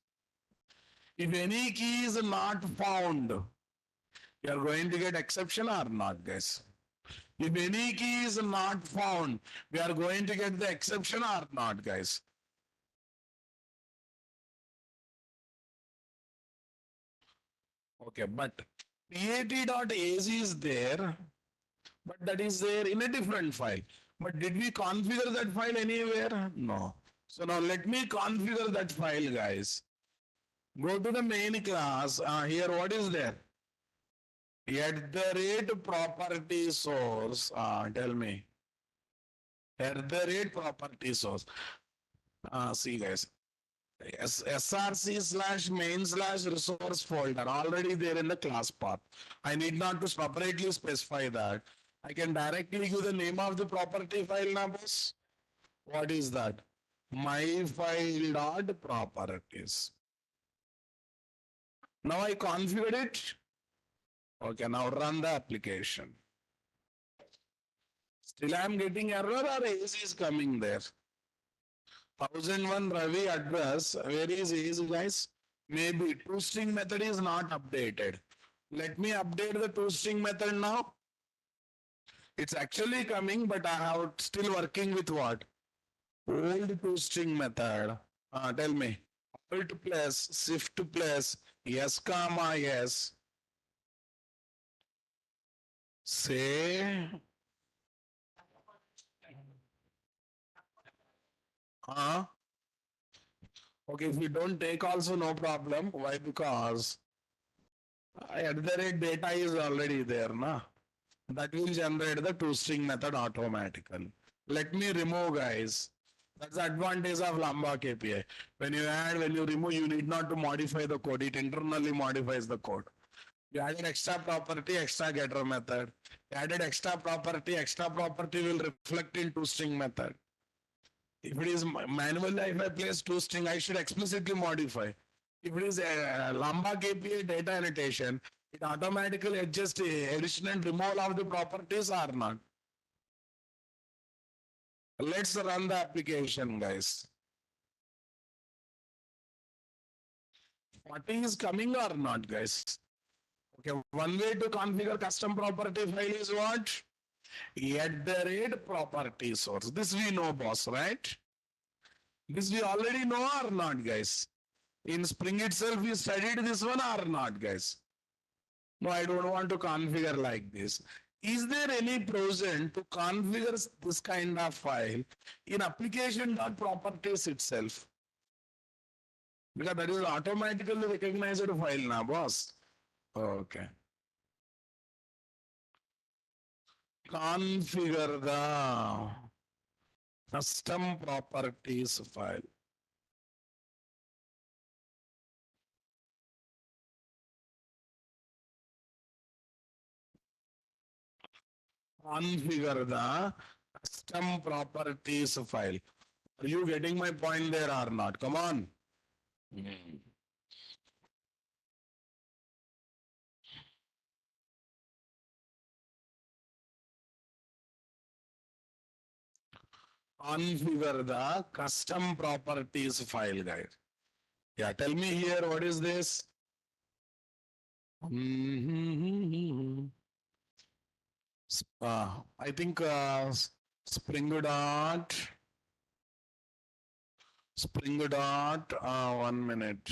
If any key is not found, you are going to get exception or not, guys? If any key is not found, we are going to get the exception or not, guys? Okay, but PAT.az is there, but that is there in a different file. But did we configure that file anywhere? No. So now let me configure that file, guys. Go to the main class. Here, what is there? At the rate property source. Tell me. At the rate property source. See, guys. SRC slash main slash resource folder already there in the class path. I need not to separately specify that. I can directly give the name of the property file numbers. What is that? My file dot properties. Now I configured it. Okay, now run the application. Still I am getting error or AC is coming there. 1001 Ravi address. Where is AC, guys? Maybe toString method is not updated. Let me update the toString method now. It's actually coming, but I have still working with what? Old toString method. Tell me. Alt plus shift plus yes comma yes. Say okay, if you don't take also no problem. Why? Because at the rate data is already there, na? That will generate the toString method automatically. Let me remove, guys. That's the advantage of Lombok API. When you add, when you remove, you need not to modify the code. It internally modifies the code. You added extra property, extra getter method. You added extra property will reflect in toString method. If it is manually, if I place toString, I should explicitly modify. If it is a Lombok API data annotation, it automatically adjusts the addition and removal of the properties or not. Let's run the application, guys. 40 is coming or not, guys? Okay, one way to configure custom property file is what? At the rate property source. This we know, boss, right? This we already know or not, guys? In Spring itself, we studied this one or not, guys? No, I don't want to configure like this. Is there any provision to configure this kind of file in application.properties itself? Because that is automatically recognized file now, boss. Okay. Configure the custom properties file. Configure the custom properties file. Are you getting my point there or not? Come on. Hmm. Configure the custom properties file, guys. Yeah, tell me here, what is this? I think Spring dot, 1 minute.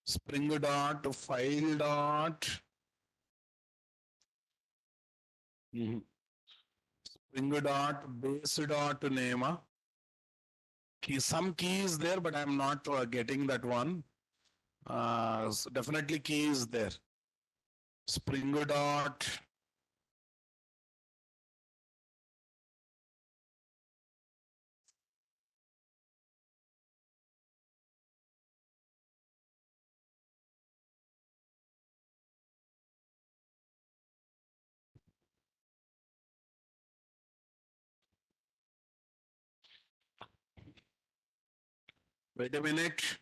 Spring dot file dot. Spring dot base dot name. Some key is there, but I'm not getting that one. So definitely key is there. Spring dot. Wait a minute.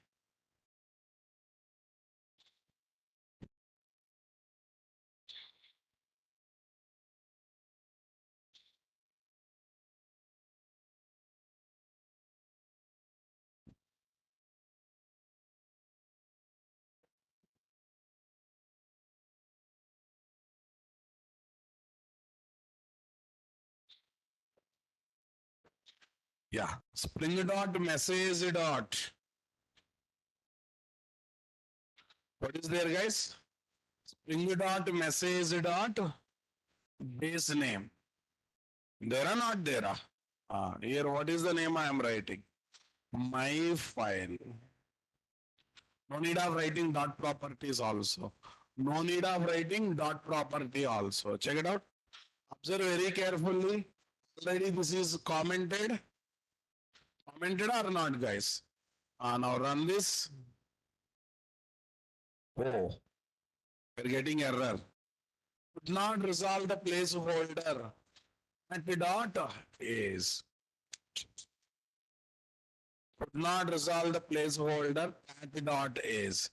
Yeah. Spring dot message dot. What is there, guys? Spring dot message dot base name. There are not there. Here, what is the name I am writing? My file. No need of writing dot properties also. No need of writing dot property also. Check it out. Observe very carefully. Already this is commented. Commented or not, guys? Now run this. Oh, we're getting error. Could not resolve the placeholder. Dot is could not resolve the placeholder dot is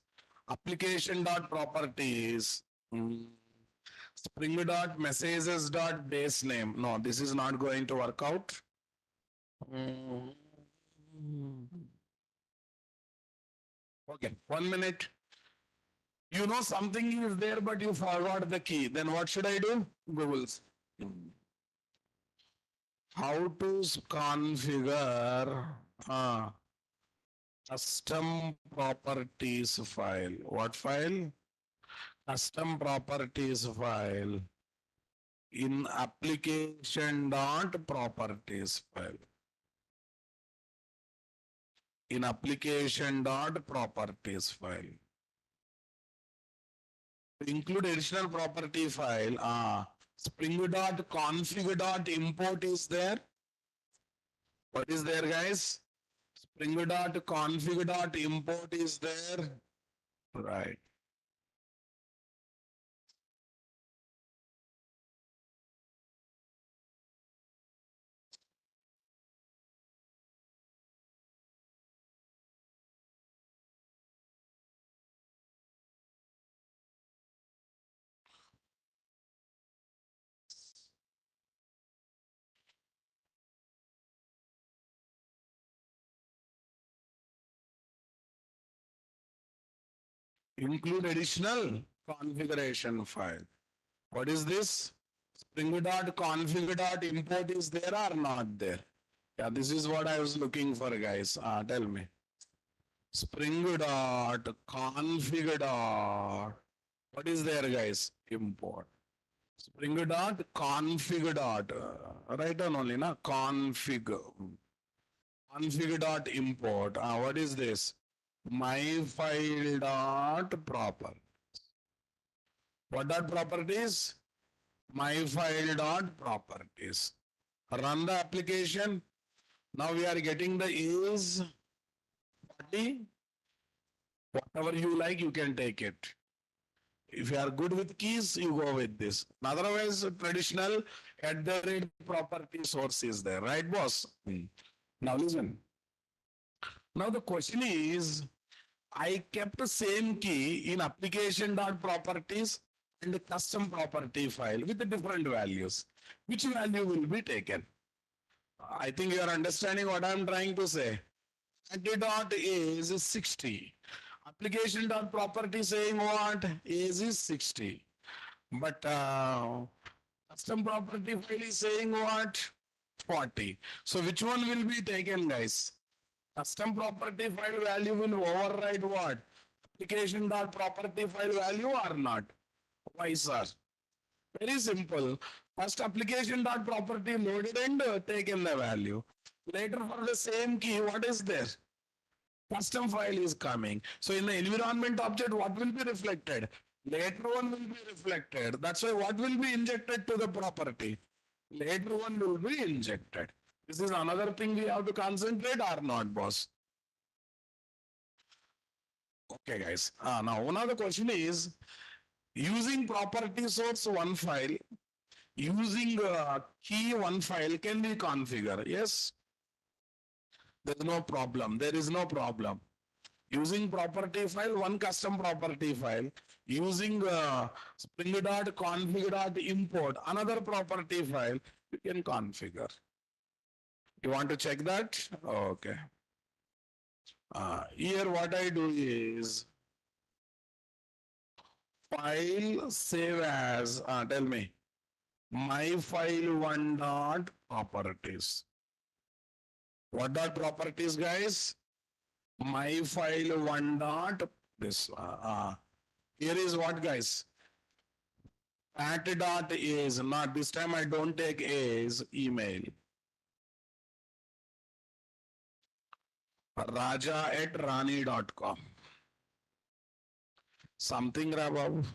application dot properties. Spring dot messages dot base name. No, this is not going to work out. Okay, 1 minute. You know something is there, but you forgot the key. Then what should I do? Google's. How to configure custom properties file. What file? Custom properties file in application dot properties file. In application dot properties file. Include additional property file. Spring dot config dot import is there. What is there, guys? Spring dot config dot import is there. Right. Include additional configuration file. What is this? Spring dot config dot import is there or not there? Yeah, this is what I was looking for, guys. Tell me. Spring dot config dot What is there, guys? Import. Spring dot config dot. Write down only, na? Config. Config dot import. What is this? My file dot proper. What dot properties? My file dot properties. Run the application. Now we are getting the is body. Whatever you like, you can take it. If you are good with keys, you go with this. Otherwise, traditional at the rate property source is there, right, boss? Now listen. Now the question is, I kept the same key in application.properties and the custom property file with the different values. Which value will be taken? I think you are understanding what I am trying to say. Dot is 60. Application dot property saying what? Age is 60. But custom property file is saying what? 40. So which one will be taken, guys? Custom property file value will override what? Application dot property file value or not? Why, sir? Very simple. First application dot property loaded and taken the value. Later for the same key, what is there? Custom file is coming. So in the environment object, what will be reflected? Later one will be reflected. That's why what will be injected to the property? Later one will be injected. This is another thing we have to concentrate or not, boss? Okay, guys. Now, one other question is, using property source one file, using key one file, can we configure? Yes? There is no problem. There is no problem. Using property file, one custom property file, using spring dot config dot import, another property file, you can configure. You want to check that? Okay. Here what I do is file save as, tell me, my file one dot properties. What dot properties, guys? My file one dot this. Here is what, guys? At dot is not this time. I don't take is email. Raja@rani.com. Something above.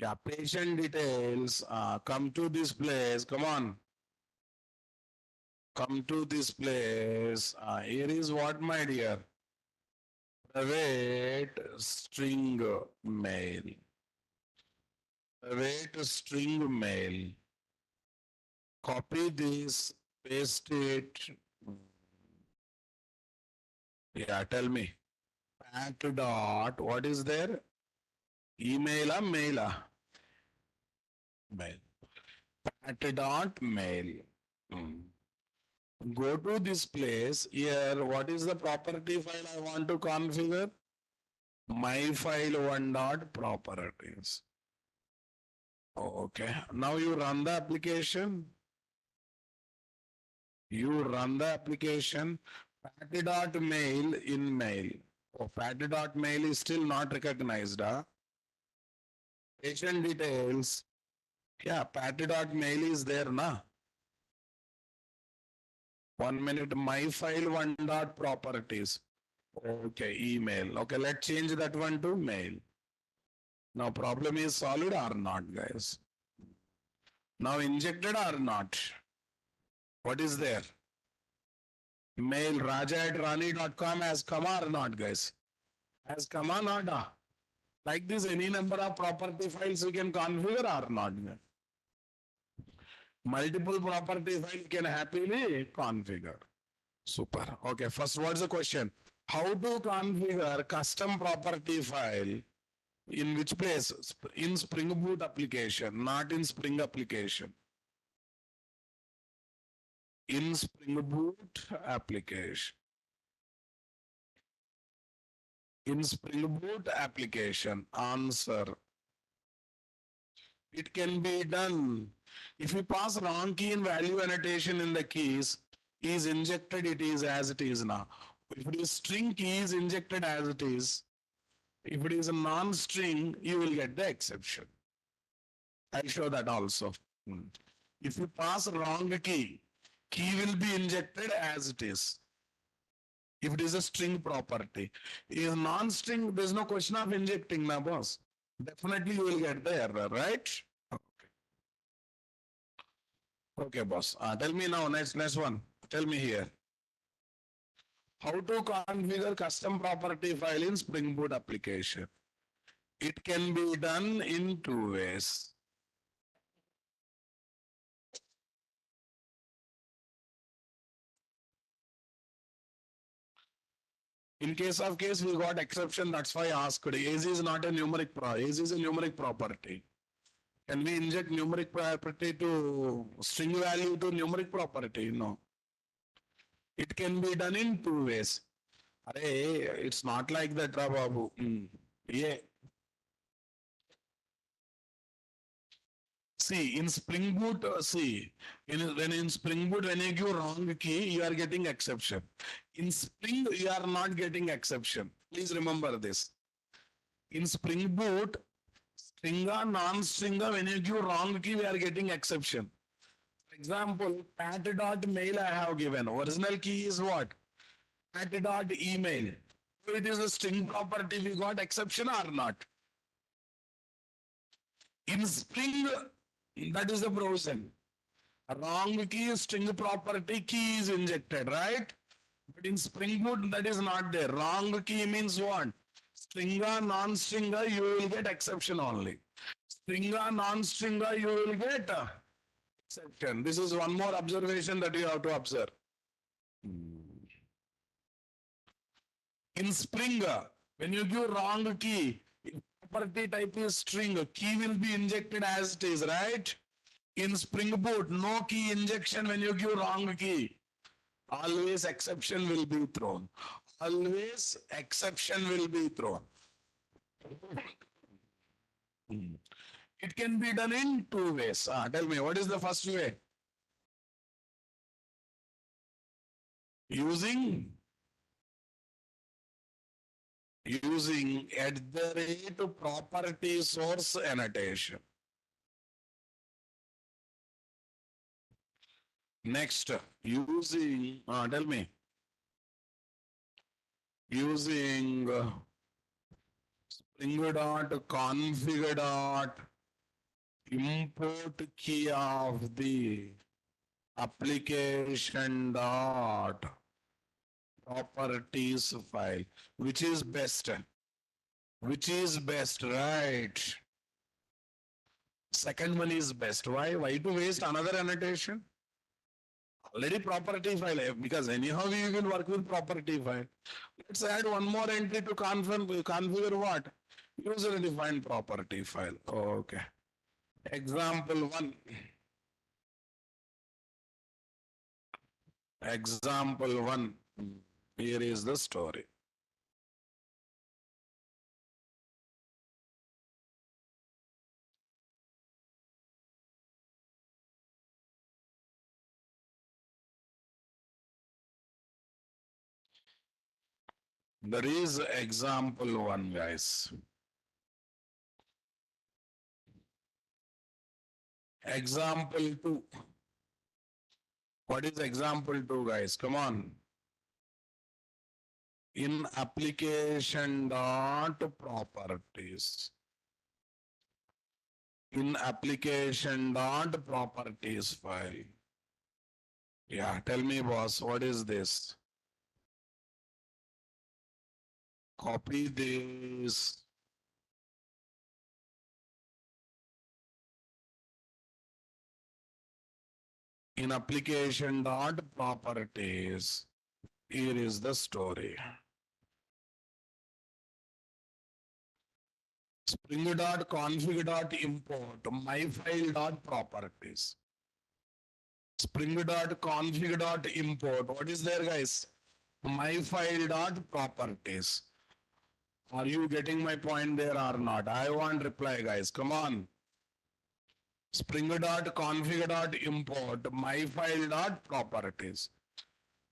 Yeah, patient details. Come to this place. Come on. Come to this place. Here is what, my dear? Private string mail. Private string mail. Copy this, paste it. Yeah, tell me. At dot, what is there? Email or mail? Mail. At dot mail. Go to this place. Here, what is the property file I want to configure? My file one dot properties. Okay. Now you run the application. You run the application. Patty.mail in mail. Oh, patty.mail is still not recognized. Patient details. Yeah, patty.mail is there, na? 1 minute. My file one dot properties. Okay, email. Okay, let's change that one to mail. Now, problem is solved or not, guys? Now, injected or not? What is there? Mail raja@rani.com has come or not, guys? Has come or not? Like this, any number of property files you can configure or not? Multiple property files can happily configure. Super. Okay, first, what's the question? How to configure custom property file in which place? In Spring Boot application, not in Spring application. In Spring Boot application. In Spring Boot application, answer. It can be done. If you pass wrong key in value annotation in the keys, is injected, it is as it is now. If it is string key is injected as it is, If it is a non-string, you will get the exception. I'll show that also. Hmm. If you pass wrong key will be injected as it is. If it is a string property. If non-string, there's no question of injecting, na boss. Definitely you will get the error, right? Okay, okay boss. Tell me now, next one. Tell me here. How to configure custom property file in Spring Boot application? It can be done in two ways. In case, we got exception. That's why I asked. AZ is not a numeric AZ is a numeric property. Can we inject numeric property to string value to numeric property? No. It can be done in two ways. Arey, it's not like that, Babu. Yeah. See, in Spring Boot, when in Spring Boot, when you give wrong key, you are getting exception. In Spring, you are not getting exception. Please remember this. In Spring Boot, stringer, non-stringer, when you give wrong key, we are getting exception. For example, pat.mail I have given. Original key is what? Pat.email. So it is a string property. We got exception or not? In Spring, that is the provision. Wrong key, string property key is injected, right? But in Spring Boot, that is not there. Wrong key means what? Stringer, non-stringer, you will get exception only. Stringer, non-stringer, you will get exception. This is one more observation that you have to observe. In Spring, when you give wrong key, property type is string, key will be injected as it is, right? In Spring Boot, no key injection when you give wrong key. Always exception will be thrown. Always exception will be thrown. It can be done in two ways. Tell me, what is the first way? Using at the rate property source annotation. Next, using, tell me, using Spring dot config dot import key of the application dot properties file. Which is best? Which is best, right? Second one is best. Why? Why to waste another annotation? Already property file, because anyhow we will work with property file. Let's add one more entry to configure what? User defined property file. Okay. Example one. Example one. Here is the story. There is example one, guys. Example two. What is example two, guys? Come on. In application dot properties. In application dot properties file. Yeah, tell me, boss, what is this? Copy this. In application dot properties. Here is the story. Spring dot config dot import myfile dot properties. Spring dot config dot import. What is there, guys? Myfile dot properties. Are you getting my point there or not? I want reply, guys. Come on. Spring dot config dot import myfile dot properties.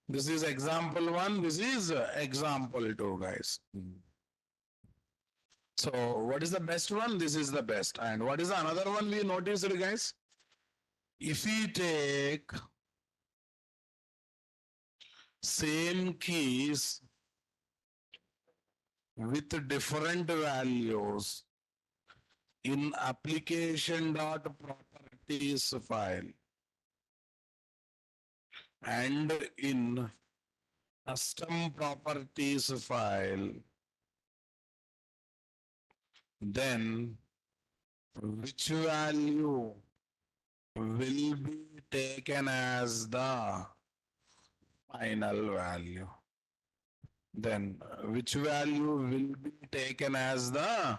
This is example one. This is example two, guys. So what is the best one? This is the best. And what is the another one we noticed, guys? If we take same keys with different values in application.properties file and in custom properties file, then which value will be taken as the final value? Then which value will be taken as the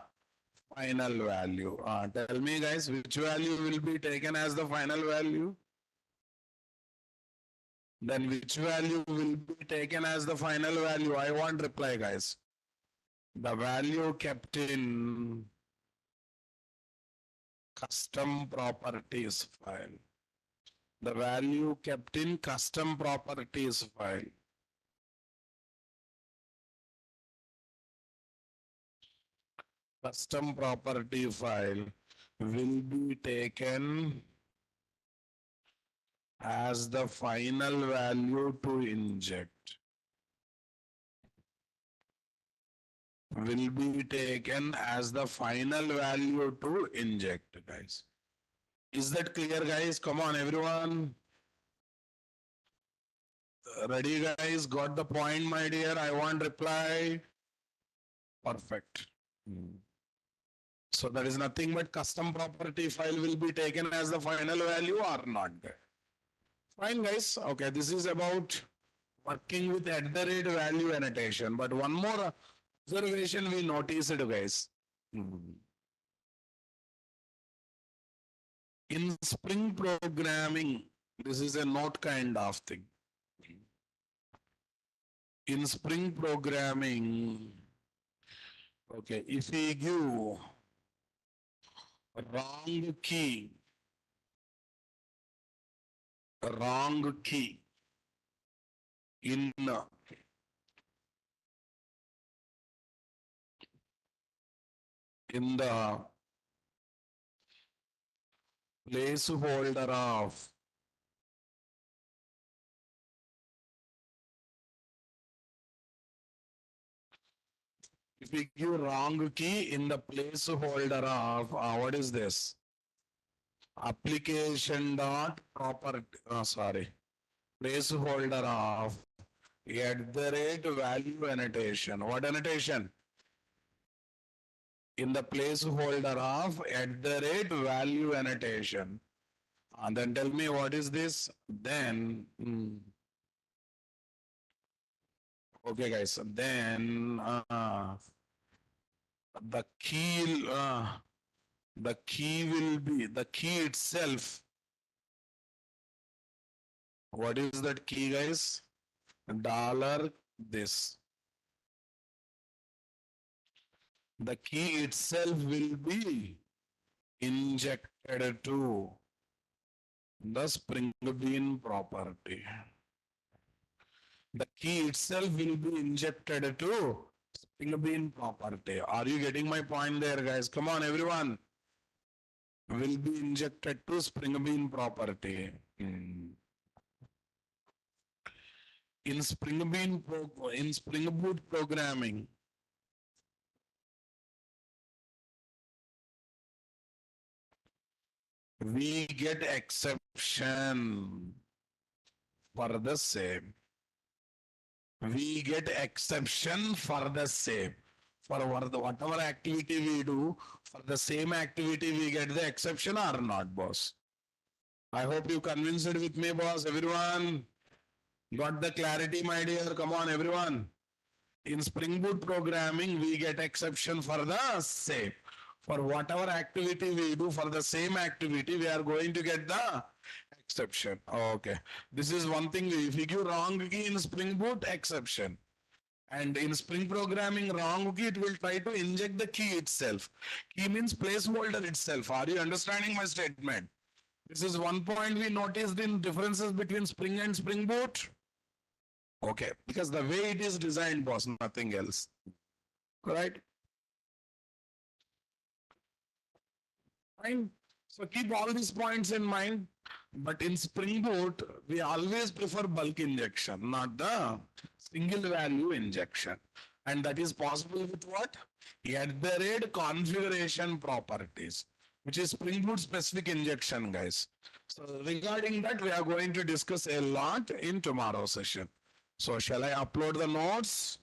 final value? Tell me guys, which value will be taken as the final value? Then which value will be taken as the final value? I want reply guys. The value kept in custom properties file. The value kept in custom properties file. Custom property file will be taken as the final value to inject. Will be taken as the final value to inject, guys. Is that clear, guys? Come on, everyone. Ready, guys? Got the point, my dear? I want reply. Perfect. So there is nothing but custom property file will be taken as the final value or not. Fine, guys. Okay, this is about working with at the rate value annotation. But one more observation we noticed, guys. In Spring programming, this is a note kind of thing. In Spring programming, okay, if we give wrong key in the placeholder of if we give wrong key in the placeholder of what is this application dot property placeholder of at the rate value annotation. What annotation? In the placeholder of at the rate value annotation. And then tell me what is this? Then okay guys, then the key will be the key itself. What is that key, guys? Dollar this. The key itself will be injected to the Spring Bean property. The key itself will be injected to Spring Bean property. Are you getting my point there, guys? Come on, everyone. Will be injected to Spring Bean property. In Spring Boot programming, we get exception for the same. We get exception for the same. For whatever activity we do, for the same activity we get the exception or not, boss. I hope you convinced with me, boss. Everyone got the clarity, my dear. Come on, everyone. In Spring Boot programming, we get exception for the same. For whatever activity we do, for the same activity, we are going to get the exception. Okay. This is one thing. If you give wrong key in Spring Boot, exception. And in Spring programming, wrong key, it will try to inject the key itself. Key means placeholder itself. Are you understanding my statement? This is one point we noticed in differences between Spring and Spring Boot. Okay, because the way it is designed, boss, nothing else. Right? Fine. So keep all these points in mind. But in Spring Boot, we always prefer bulk injection, not the single value injection. And that is possible with what? At the rate configuration properties, which is Spring Boot specific injection, guys. So regarding that, we are going to discuss a lot in tomorrow's session. So shall I upload the notes?